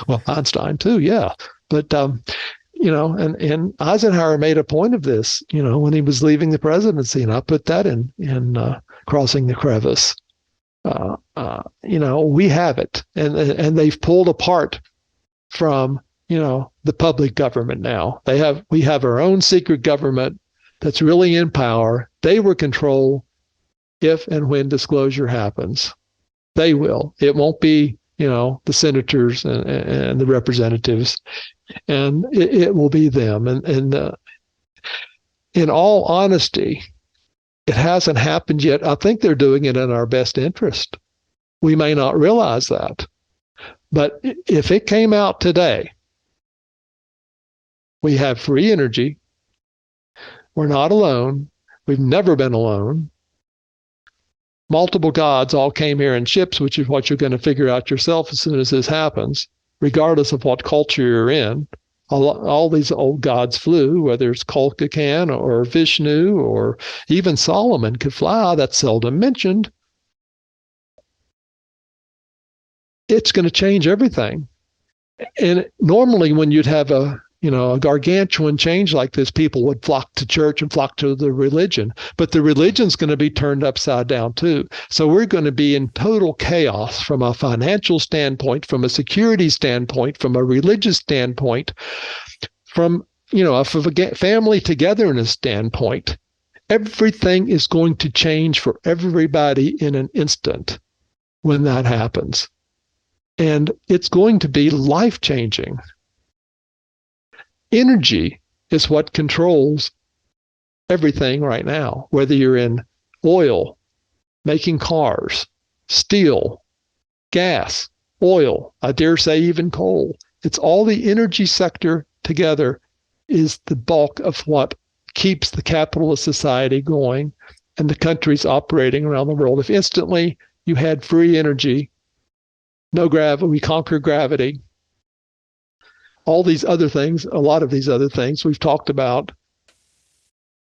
Well, Einstein too, yeah. But, and Eisenhower made a point of this, when he was leaving the presidency, and I put that in Crossing the Crevice. we have it, and they've pulled apart from the public government now. We have our own secret government that's really in power. They will control if and when disclosure happens. They will. It won't be the senators and the representatives, and it will be them. And in all honesty, it hasn't happened yet. I think they're doing it in our best interest. We may not realize that. But if it came out today, we have free energy. We're not alone. We've never been alone. Multiple gods all came here in ships, which is what you're going to figure out yourself as soon as this happens, regardless of what culture you're in. All these old gods flew, whether it's Kulkakan or Vishnu or even Solomon could fly. That's seldom mentioned. It's going to change everything. And normally when you'd have a gargantuan change like this, people would flock to church and flock to the religion. But the religion's going to be turned upside down too. So we're going to be in total chaos from a financial standpoint, from a security standpoint, from a religious standpoint, from a family togetherness standpoint. Everything is going to change for everybody in an instant when that happens. And it's going to be life-changing. Energy is what controls everything right now, whether you're in oil, making cars, steel, gas, oil, I dare say even coal. It's all the energy sector together is the bulk of what keeps the capitalist society going and the countries operating around the world. If instantly you had free energy, no gravity, we conquer gravity, all these other things, a lot of these other things we've talked about,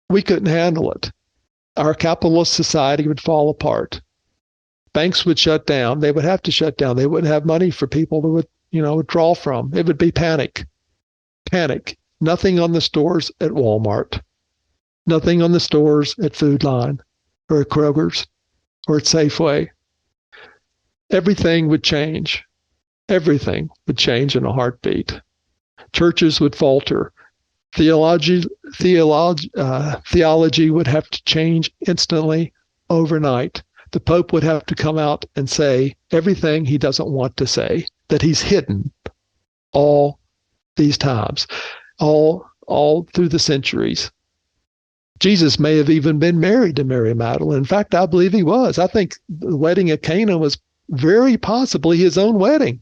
we couldn't handle it. Our capitalist society would fall apart. Banks would shut down. They would have to shut down. They wouldn't have money for people to withdraw from. It would be panic. Panic. Nothing on the stores at Walmart. Nothing on the stores at Food Line or at Kroger's or at Safeway. Everything would change. Everything would change in a heartbeat. Churches would falter. Theology would have to change instantly, overnight. The Pope would have to come out and say everything he doesn't want to say, that he's hidden all these times, all through the centuries. Jesus may have even been married to Mary Magdalene. In fact, I believe he was. I think the wedding at Cana was very possibly his own wedding.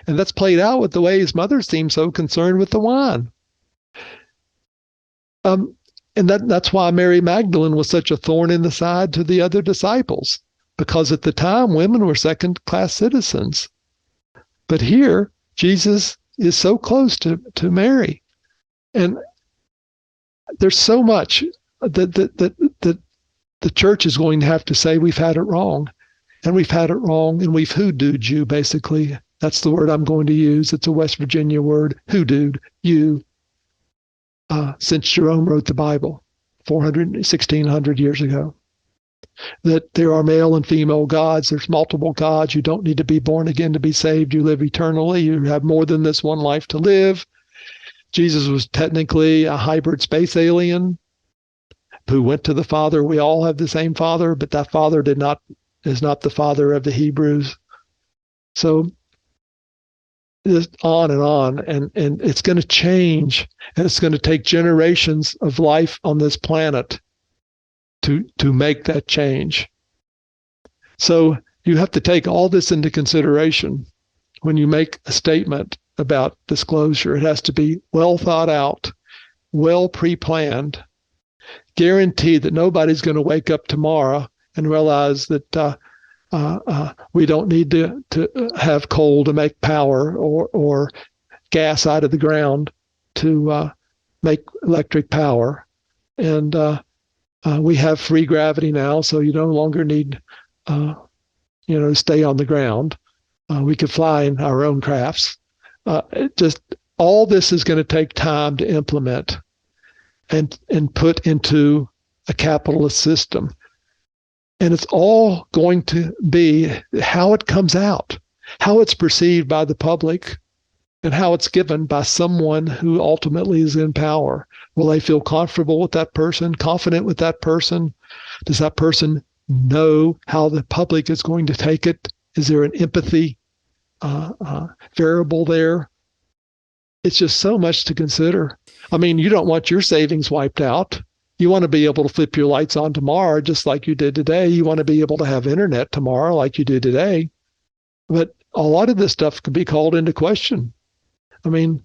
And that's played out with the way his mother seemed so concerned with the wine. And that's why Mary Magdalene was such a thorn in the side to the other disciples, because at the time women were second-class citizens. But here, Jesus is so close to Mary. And there's so much that the church is going to have to say we've had it wrong. And we've had it wrong, and we've hoodooed you, basically. That's the word I'm going to use. It's a West Virginia word, hoodooed you, since Jerome wrote the Bible 1,600 years ago. That there are male and female gods. There's multiple gods. You don't need to be born again to be saved. You live eternally. You have more than this one life to live. Jesus was technically a hybrid space alien who went to the Father. We all have the same Father, but that Father is not the Father of the Hebrews. So just on, and it's going to change, and it's going to take generations of life on this planet to make that change. So you have to take all this into consideration when you make a statement about disclosure. It has to be well thought out, well pre-planned, guaranteed that nobody's going to wake up tomorrow and realize that we don't need to have coal to make power or gas out of the ground to make electric power. And we have free gravity now, so you no longer need to stay on the ground. We could fly in our own crafts. Just all this is going to take time to implement and put into a capitalist system. And it's all going to be how it comes out, how it's perceived by the public, and how it's given by someone who ultimately is in power. Will they feel comfortable with that person, confident with that person? Does that person know how the public is going to take it? Is there an empathy variable there? It's just so much to consider. I mean, you don't want your savings wiped out. You want to be able to flip your lights on tomorrow just like you did today. You want to be able to have internet tomorrow like you do today. But a lot of this stuff could be called into question. I mean,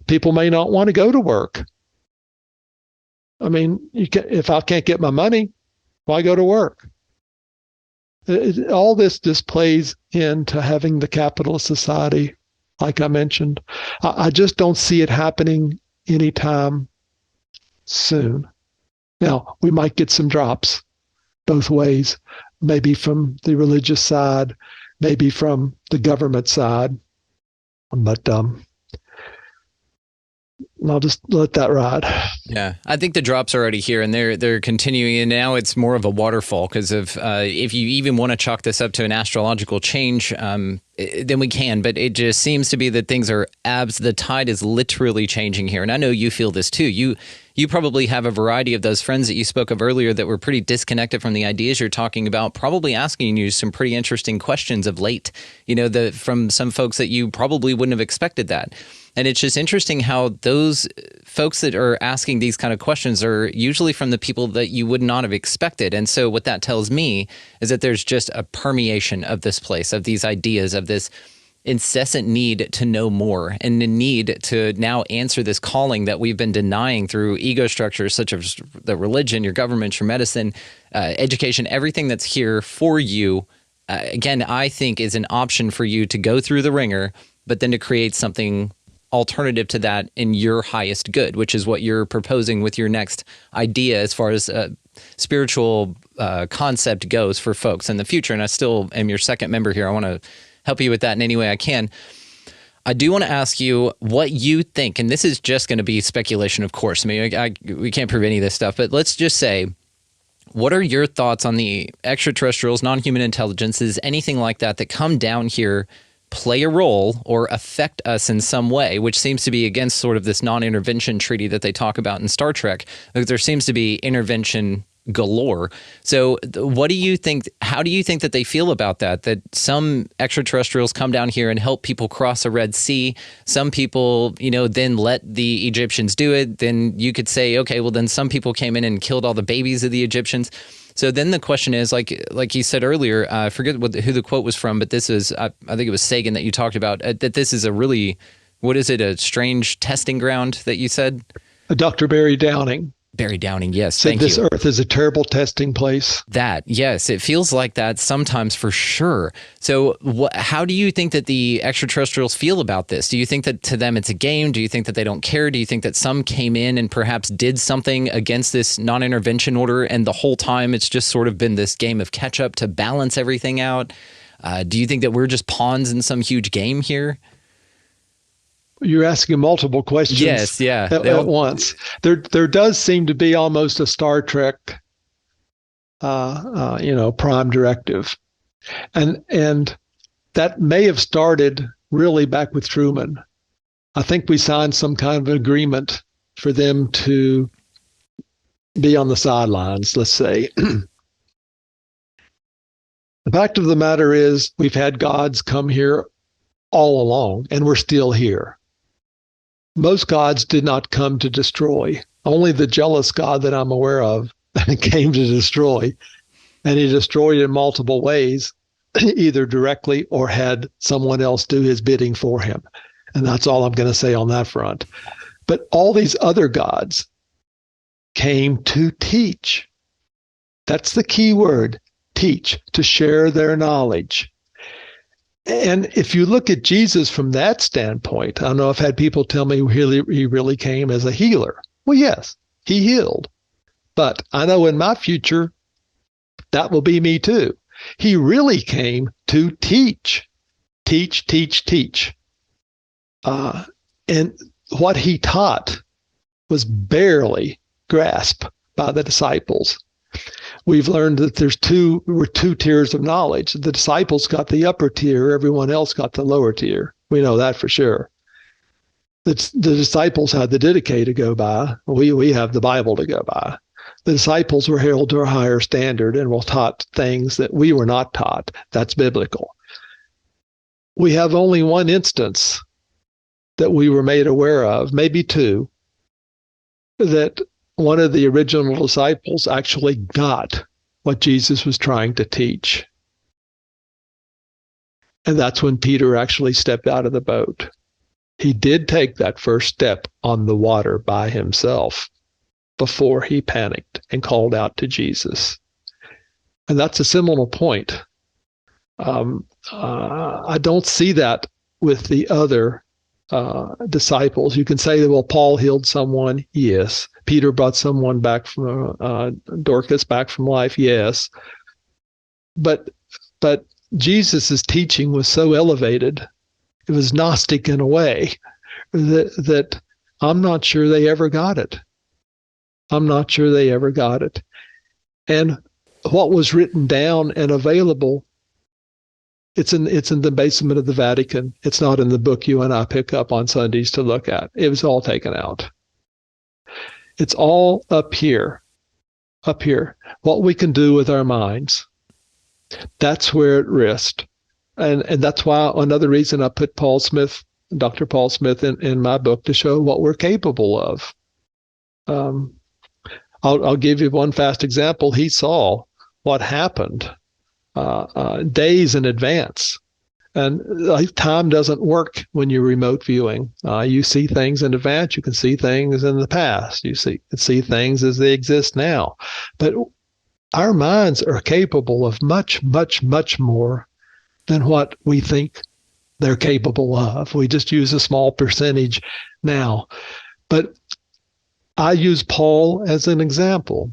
people may not want to go to work. I mean, if I can't get my money, why go to work? All this just plays into having the capitalist society, like I mentioned. I just don't see it happening anytime soon. Now, we might get some drops both ways, maybe from the religious side, maybe from the government side, but I'll just let that ride. Yeah, I think the drops are already here, and they're continuing, and now it's more of a waterfall because of if you even want to chalk this up to an astrological change, then we can. But it just seems to be that things are the tide is literally changing here, and I know you feel this too. You probably have a variety of those friends that you spoke of earlier that were pretty disconnected from the ideas you're talking about, probably asking you some pretty interesting questions of late. You know, from some folks that you probably wouldn't have expected that. And it's just interesting how those folks that are asking these kind of questions are usually from the people that you would not have expected. And so what that tells me is that there's just a permeation of this place, of these ideas, of this incessant need to know more and the need to now answer this calling that we've been denying through ego structures such as the religion, your government, your medicine, education, everything that's here for you. Again, I think is an option for you to go through the ringer, but then to create something alternative to that in your highest good, which is what you're proposing with your next idea as far as spiritual concept goes for folks in the future. And I still am your second member here. I want to help you with that in any way I can. I do want to ask you what you think, and this is just going to be speculation, of course. I mean, we can't prove any of this stuff, but let's just say, what are your thoughts on the extraterrestrials, non-human intelligences, anything like that come down here, play a role or affect us in some way, which seems to be against sort of this non-intervention treaty that they talk about in Star Trek. There seems to be intervention galore. So what do you think, how do you think that they feel about that some extraterrestrials come down here and help people cross a Red Sea? Some people, then let the Egyptians do it. Then you could say, okay, well, then some people came in and killed all the babies of the Egyptians. So then the question is, like you said earlier, I forget who the quote was from, but this is, I think it was Sagan that you talked about, that this is a really, a strange testing ground that you said? Dr. Barry Downing. Barry Downing, yes, said thank you. This Earth is a terrible testing place. Yes, it feels like that sometimes for sure. So how do you think that the extraterrestrials feel about this? Do you think that to them it's a game? Do you think that they don't care? Do you think that some came in and perhaps did something against this non-intervention order and the whole time it's just sort of been this game of catch up to balance everything out? Do you think that we're just pawns in some huge game here? You're asking multiple questions. Yes, yeah. At once. There does seem to be almost a Star Trek, prime directive, and that may have started really back with Truman. I think we signed some kind of agreement for them to be on the sidelines, let's say. The fact of the matter is, we've had gods come here all along, and we're still here. Most gods did not come to destroy. Only the jealous God that I'm aware of came to destroy. And he destroyed in multiple ways, either directly or had someone else do his bidding for him. And that's all I'm going to say on that front. But all these other gods came to teach. That's the key word, teach, to share their knowledge. And if you look at Jesus from that standpoint, I know I've had people tell me he really came as a healer. Well, yes, he healed. But I know in my future, that will be me too. He really came to teach. Teach, teach, teach. And what he taught was barely grasped by the disciples. we've learned that there were two tiers of knowledge. The disciples got the upper tier, everyone else got the lower tier. We know that for sure. The disciples had the Didache to go by. We have the Bible to go by. The disciples were held to a higher standard and were taught things that we were not taught. That's biblical. We have only one instance that we were made aware of, maybe two, that one of the original disciples actually got what Jesus was trying to teach. And that's when Peter actually stepped out of the boat. He did take that first step on the water by himself before he panicked and called out to Jesus. And that's a seminal point. I don't see that with the other disciples. You can say that, well, Paul healed someone. Yes. Peter brought someone back from Dorcas back from life. Yes. But Jesus's teaching was so elevated, it was Gnostic in a way, that I'm not sure they ever got it. I'm not sure they ever got it. And what was written down and available, it's in the basement of the Vatican. It's not in the book you and I pick up on Sundays to look at. It was all taken out. It's all up here. Up here. What we can do with our minds. That's where it rests. And that's why another reason I put Dr. Paul Smith in my book, to show what we're capable of. I'll give you one fast example. He saw what happened days in advance. And time doesn't work when you're remote viewing. You see things in advance. You can see things in the past. You see things as they exist now. But our minds are capable of much, much, much more than what we think they're capable of. We just use a small percentage now. But I use Paul as an example.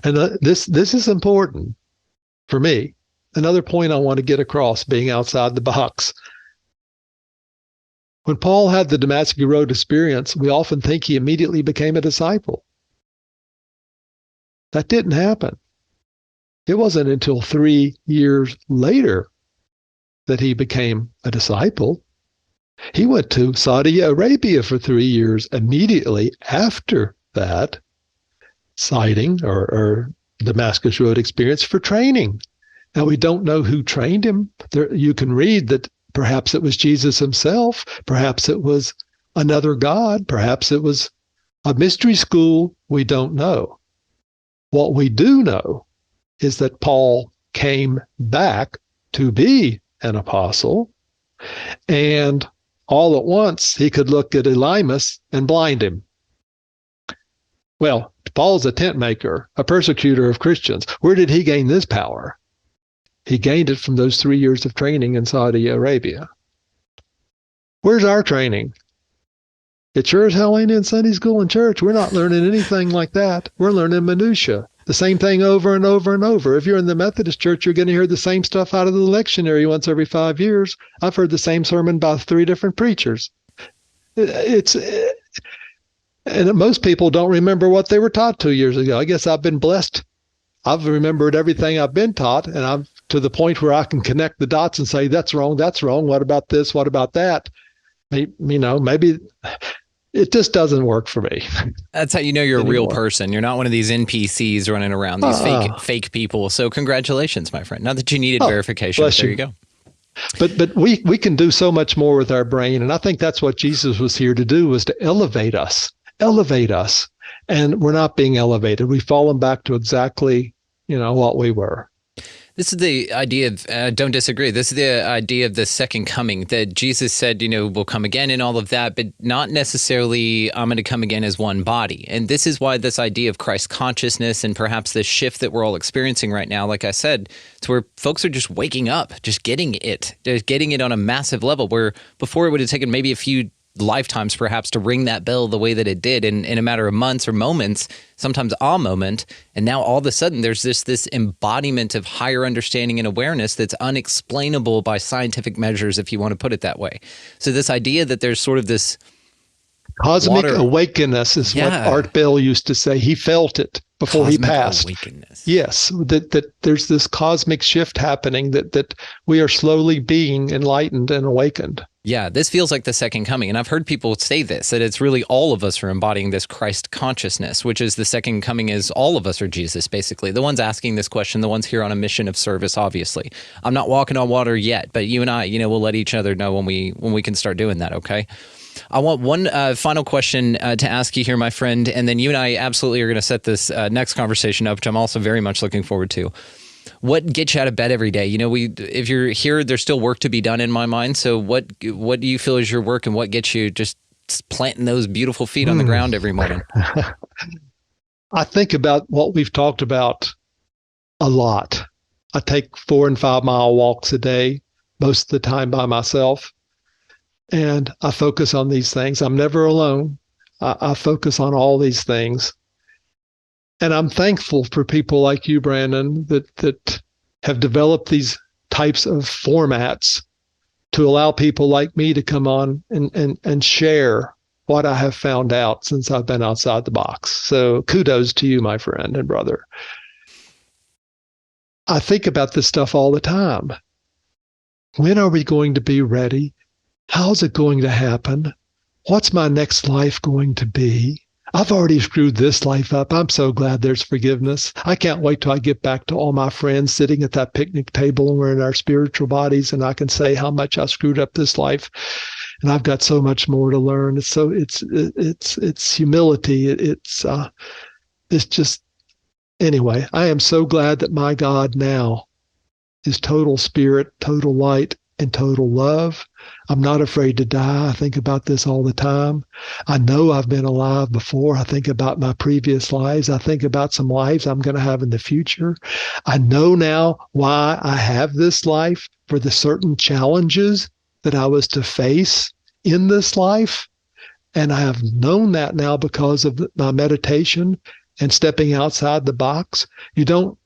And this is important for me. Another point I want to get across, being outside the box. When Paul had the Damascus Road experience, we often think he immediately became a disciple. That didn't happen. It wasn't until 3 years later that he became a disciple. He went to Saudi Arabia for 3 years immediately after that sighting or Damascus Road experience for training. Now, we don't know who trained him. You can read that perhaps it was Jesus himself, perhaps it was another God, perhaps it was a mystery school. We don't know. What we do know is that Paul came back to be an apostle, and all at once he could look at Elymas and blind him. Well, Paul's a tent maker, a persecutor of Christians. Where did he gain this power? He gained it from those 3 years of training in Saudi Arabia. Where's our training? It sure as hell ain't in Sunday school and church. We're not learning anything like that. We're learning minutia. The same thing over and over and over. If you're in the Methodist church, you're going to hear the same stuff out of the lectionary once every 5 years. I've heard the same sermon by 3 different preachers. And most people don't remember what they were taught 2 years ago. I guess I've been blessed. I've remembered everything I've been taught, and I'm to the point where I can connect the dots and say, that's wrong, that's wrong. What about this? What about that? Maybe it just doesn't work for me. That's how you know you're a real person. You're not one of these NPCs running around, these fake people. So congratulations, my friend. Not that you needed verification, but there you go. But we can do so much more with our brain. And I think that's what Jesus was here to do, was to elevate us. And we're not being elevated. We've fallen back to exactly, what we were. This is the idea of, don't disagree, this is the idea of the second coming, that Jesus said, will come again and all of that, but not necessarily I'm going to come again as one body. And this is why this idea of Christ consciousness and perhaps the shift that we're all experiencing right now, like I said, it's where folks are just waking up, just getting it on a massive level, where before it would have taken maybe a few lifetimes perhaps to ring that bell the way that it did in a matter of months or moments, sometimes a moment. And now all of a sudden there's this embodiment of higher understanding and awareness that's unexplainable by scientific measures, if you want to put it that way. So this idea that there's sort of this Cosmic water awakeness is what Art Bell used to say. He felt it before he passed. Awakeness. Yes, that there's this cosmic shift happening, that we are slowly being enlightened and awakened. Yeah, this feels like the second coming. And I've heard people say this, that it's really all of us are embodying this Christ consciousness, which is the second coming is all of us are Jesus, basically. The ones asking this question, the ones here on a mission of service, obviously. I'm not walking on water yet, but you and I, we'll let each other know when we can start doing that, okay? I want one final question to ask you here, my friend, and then you and I absolutely are going to set this next conversation up, which I'm also very much looking forward to. What gets you out of bed every day? If you're here, there's still work to be done in my mind. So what do you feel is your work, and what gets you just planting those beautiful feet on the ground every morning? I think about what we've talked about a lot. I take 4 and 5 mile walks a day, most of the time by myself. And I focus on these things. I'm never alone. I focus on all these things. And I'm thankful for people like you, Brandon, that have developed these types of formats to allow people like me to come on and share what I have found out since I've been outside the box. So kudos to you, my friend and brother. I think about this stuff all the time. When are we going to be ready? How's it going to happen? What's my next life going to be? I've already screwed this life up. I'm so glad there's forgiveness. I can't wait till I get back to all my friends sitting at that picnic table and we're in our spiritual bodies and I can say how much I screwed up this life. And I've got so much more to learn. It's humility. It's just, anyway, I am so glad that my God now is total spirit, total light, and total love. I'm not afraid to die. I think about this all the time. I know I've been alive before. I think about my previous lives. I think about some lives I'm going to have in the future. I know now why I have this life, for the certain challenges that I was to face in this life. And I have known that now because of my meditation and stepping outside the box. You don't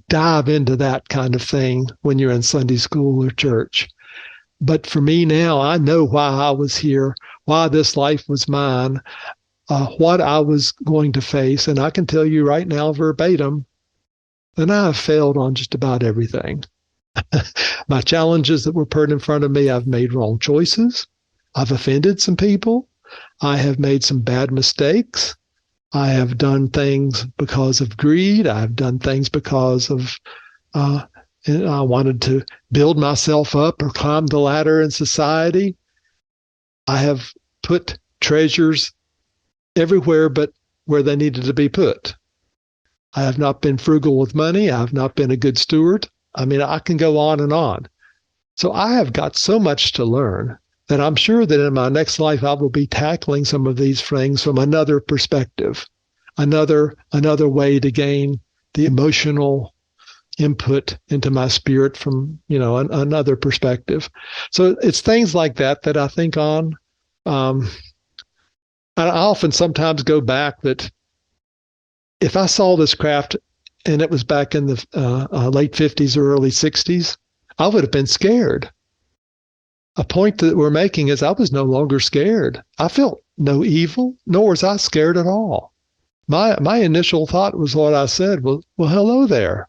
dive into that kind of thing when you're in Sunday school or church. But for me now, I know why I was here, why this life was mine, what I was going to face. And I can tell you right now, verbatim, that I have failed on just about everything. My challenges that were put in front of me, I've made wrong choices. I've offended some people. I have made some bad mistakes. I have done things because of greed. I've done things because of I wanted to build myself up or climb the ladder in society. I have put treasures everywhere but where they needed to be put. I have not been frugal with money. I have not been a good steward. I mean, I can go on and on. So I have got so much to learn that I'm sure that in my next life I will be tackling some of these things from another perspective, another way to gain the emotional input into my spirit from, another perspective. So it's things like that I think on. I often sometimes go back that if I saw this craft and it was back in the late 50s or early 60s, I would have been scared. A point that we're making is I was no longer scared. I felt no evil, nor was I scared at all. My initial thought was what I said, well, hello there.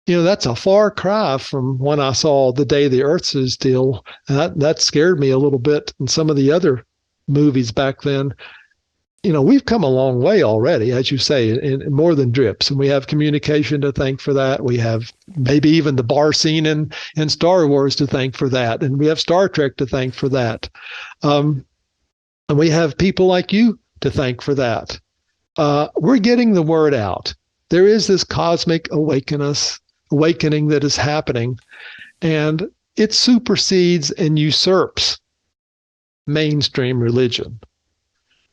That's a far cry from when I saw The Day the Earth Stood Still. And that scared me a little bit. And some of the other movies back then, we've come a long way already, as you say, in more than drips. And we have communication to thank for that. We have maybe even the bar scene in Star Wars to thank for that. And we have Star Trek to thank for that. And we have people like you to thank for that. We're getting the word out. There is this cosmic awakening that is happening, and it supersedes and usurps mainstream religion.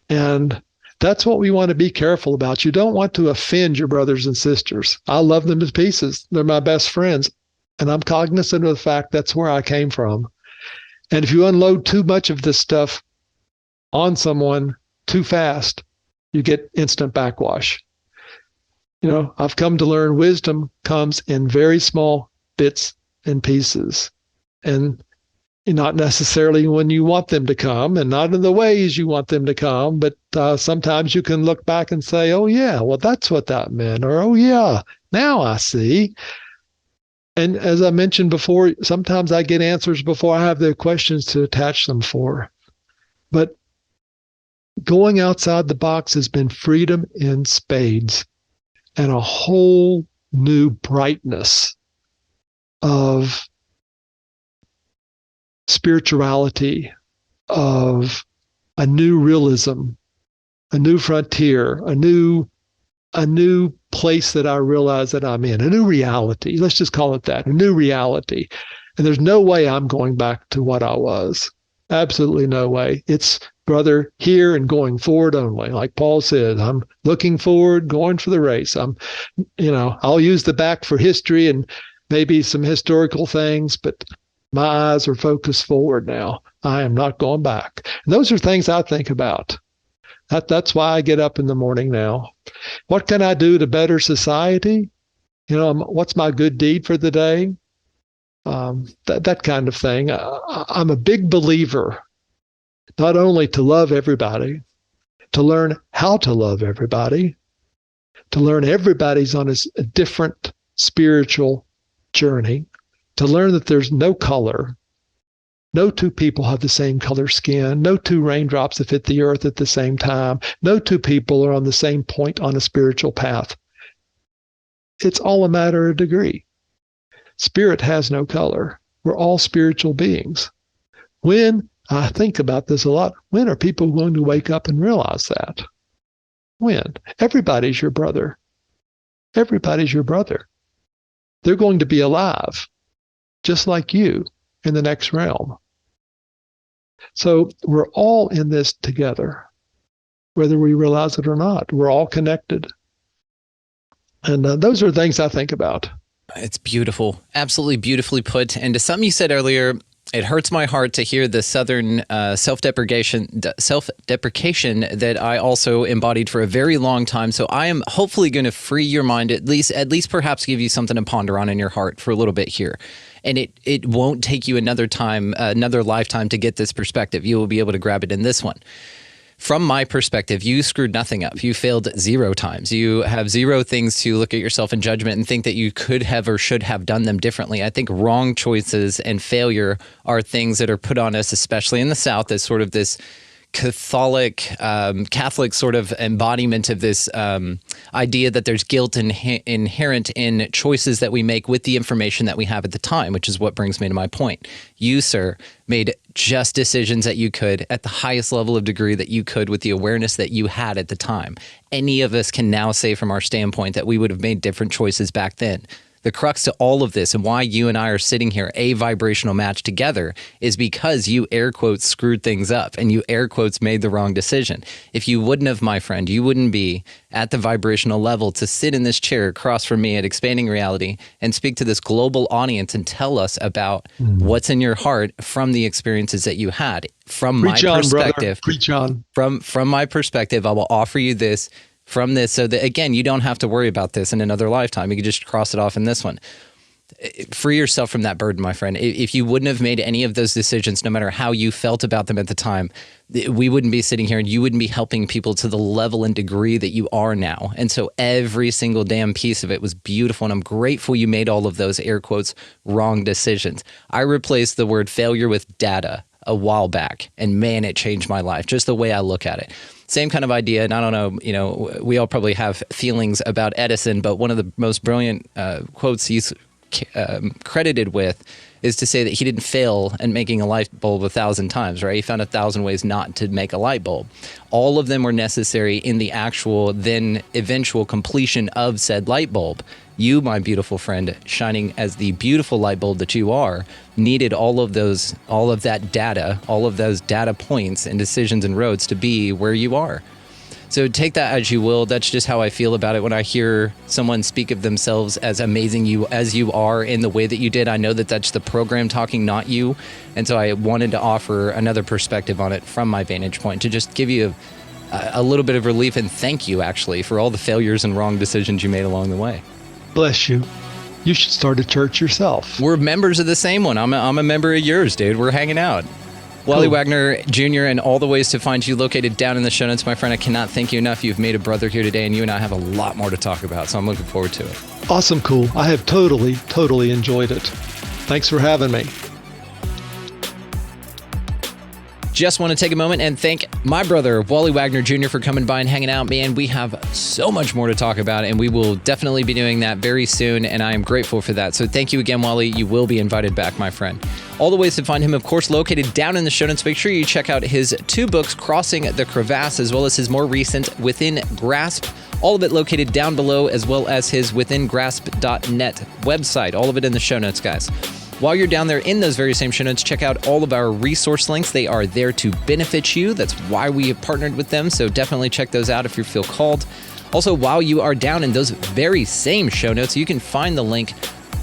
And that's what we want to be careful about. You don't want to offend your brothers and sisters. I love them to pieces. They're my best friends. And I'm cognizant of the fact that's where I came from. And if you unload too much of this stuff on someone too fast, you get instant backwash. I've come to learn wisdom comes in very small bits and pieces. And not necessarily when you want them to come and not in the ways you want them to come, but sometimes you can look back and say, oh, yeah, well, that's what that meant. Or, oh, yeah, now I see. And as I mentioned before, sometimes I get answers before I have the questions to attach them for. But going outside the box has been freedom in spades and a whole new brightness of spirituality, of a new realism, a new frontier, a new place that I realize that I'm in, a new reality. Let's just call it that, a new reality. And there's no way I'm going back to what I was. Absolutely no way. It's, brother, here and going forward only. Like Paul said, I'm looking forward, going for the race. I'll use the back for history and maybe some historical things, but my eyes are focused forward now. I am not going back. And those are things I think about. That's why I get up in the morning now. What can I do to better society? What's my good deed for the day? That kind of thing. I'm a big believer, not only to love everybody, to learn how to love everybody, to learn everybody's on a different spiritual journey, to learn that there's no color. No two people have the same color skin. No two raindrops that hit the earth at the same time. No two people are on the same point on a spiritual path. It's all a matter of degree. Spirit has no color. We're all spiritual beings. When, I think about this a lot, when are people going to wake up and realize that? When? Everybody's your brother. Everybody's your brother. They're going to be alive, just like you, in the next realm. So we're all in this together, whether we realize it or not. We're all connected. And those are things I think about. It's beautiful. Absolutely beautifully put. And to something you said earlier, it hurts my heart to hear the Southern self-deprecation that I also embodied for a very long time. So I am hopefully going to free your mind, at least perhaps give you something to ponder on in your heart for a little bit here. And it won't take you another lifetime to get this perspective. You will be able to grab it in this one. From my perspective, you screwed nothing up. You failed 0 times. You have 0 things to look at yourself in judgment and think that you could have or should have done them differently. I think wrong choices and failure are things that are put on us, especially in the South, as sort of this Catholic sort of embodiment of this idea that there's guilt inherent in choices that we make with the information that we have at the time, which is what brings me to my point. You, sir, made just decisions that you could at the highest level of degree that you could with the awareness that you had at the time. Any of us can now say from our standpoint that we would have made different choices back then. The crux to all of this and why you and I are sitting here a vibrational match together is because you air quotes screwed things up and you air quotes made the wrong decision. If you wouldn't have, my friend, you wouldn't be at the vibrational level to sit in this chair across from me at Expanding Reality and speak to this global audience and tell us about what's in your heart from the experiences that you had. From my perspective, Preach on. From my perspective, I will offer you this from this so that, again, you don't have to worry about this in another lifetime. You can just cross it off in this one. Free yourself from that burden, my friend. If you wouldn't have made any of those decisions, no matter how you felt about them at the time, we wouldn't be sitting here and you wouldn't be helping people to the level and degree that you are now. And so every single damn piece of it was beautiful. And I'm grateful you made all of those air quotes wrong decisions. I replaced the word failure with data a while back. And man, it changed my life, just the way I look at it. Same kind of idea. And I don't know, we all probably have feelings about Edison, but one of the most brilliant quotes he's credited with is to say that he didn't fail at making a light bulb 1,000 times, right? He found 1,000 ways not to make a light bulb. All of them were necessary in the actual, then eventual completion of said light bulb. You, my beautiful friend, shining as the beautiful light bulb that you are, needed all of that data, all of those data points and decisions and roads to be where you are. So take that as you will. That's just how I feel about it when I hear someone speak of themselves as amazing as you are in the way that you did. I know that that's the program talking, not you. And so I wanted to offer another perspective on it from my vantage point to just give you a little bit of relief and thank you, actually, for all the failures and wrong decisions you made along the way. Bless you. You should start a church yourself. We're members of the same one. I'm a member of yours, dude. We're hanging out. Wally Cool. Wagner Jr. and all the ways to find you located down in the show notes, my friend. I cannot thank you enough. You've made a brother here today, and you and I have a lot more to talk about, so I'm looking forward to it. Awesome, cool. I have totally enjoyed it. Thanks for having me. Just want to take a moment and thank my brother, Wally Wagner Jr., for coming by and hanging out. Man, we have so much more to talk about, and we will definitely be doing that very soon, and I am grateful for that. So thank you again, Wally. You will be invited back, my friend. All the ways to find him, of course, located down in the show notes. Make sure you check out his 2 books, Crossing the Crevasse, as well as his more recent Within Grasp. All of it located down below, as well as his withingrasp.net website. All of it in the show notes, guys. While you're down there in those very same show notes, check out all of our resource links. They are there to benefit you. That's why we have partnered with them. So definitely check those out if you feel called. Also, while you are down in those very same show notes, you can find the link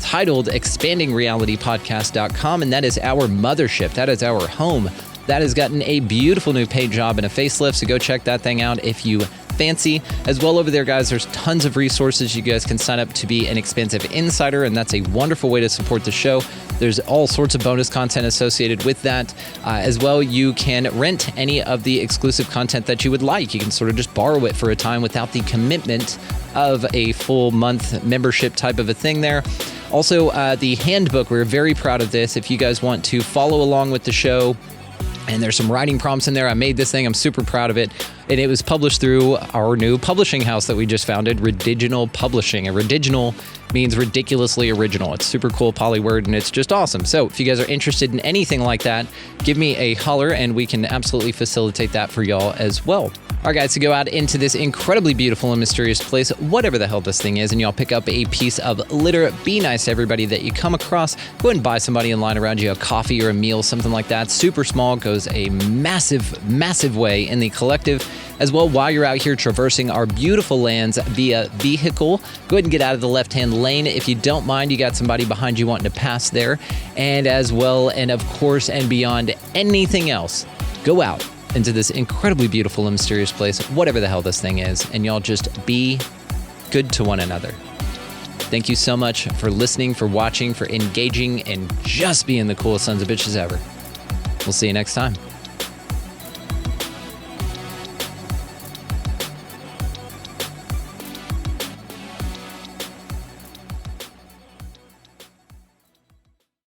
titled expandingrealitypodcast.com, and that is our mothership. That is our home. That has gotten a beautiful new paint job and a facelift, so go check that thing out if you fancy. As well over there, guys, there's tons of resources. You guys can sign up to be an expansive insider, and that's a wonderful way to support the show. There's all sorts of bonus content associated with that. As well, you can rent any of the exclusive content that you would like. You can sort of just borrow it for a time without the commitment of a full month membership type of a thing there. Also, the handbook, we're very proud of this. If you guys want to follow along with the show, and there's some writing prompts in there. I made this thing. I'm super proud of it. And it was published through our new publishing house that we just founded, Ridiginal Publishing. And Ridiginal means ridiculously original. It's super cool polyword, and it's just awesome. So if you guys are interested in anything like that, give me a holler, and we can absolutely facilitate that for y'all as well. All right, guys, to go out into this incredibly beautiful and mysterious place, whatever the hell this thing is, and y'all pick up a piece of litter. Be nice to everybody that you come across. Go ahead and buy somebody in line around you a coffee or a meal, something like that. Super small, goes a massive way in the collective. As well, while you're out here traversing our beautiful lands via vehicle, go ahead and get out of the left-hand lane. If you don't mind, you got somebody behind you wanting to pass there. And as well, and of course, and beyond anything else, go out into this incredibly beautiful and mysterious place, whatever the hell this thing is, and y'all just be good to one another. Thank you so much for listening, for watching, for engaging, and just being the coolest sons of bitches ever. We'll see you next time.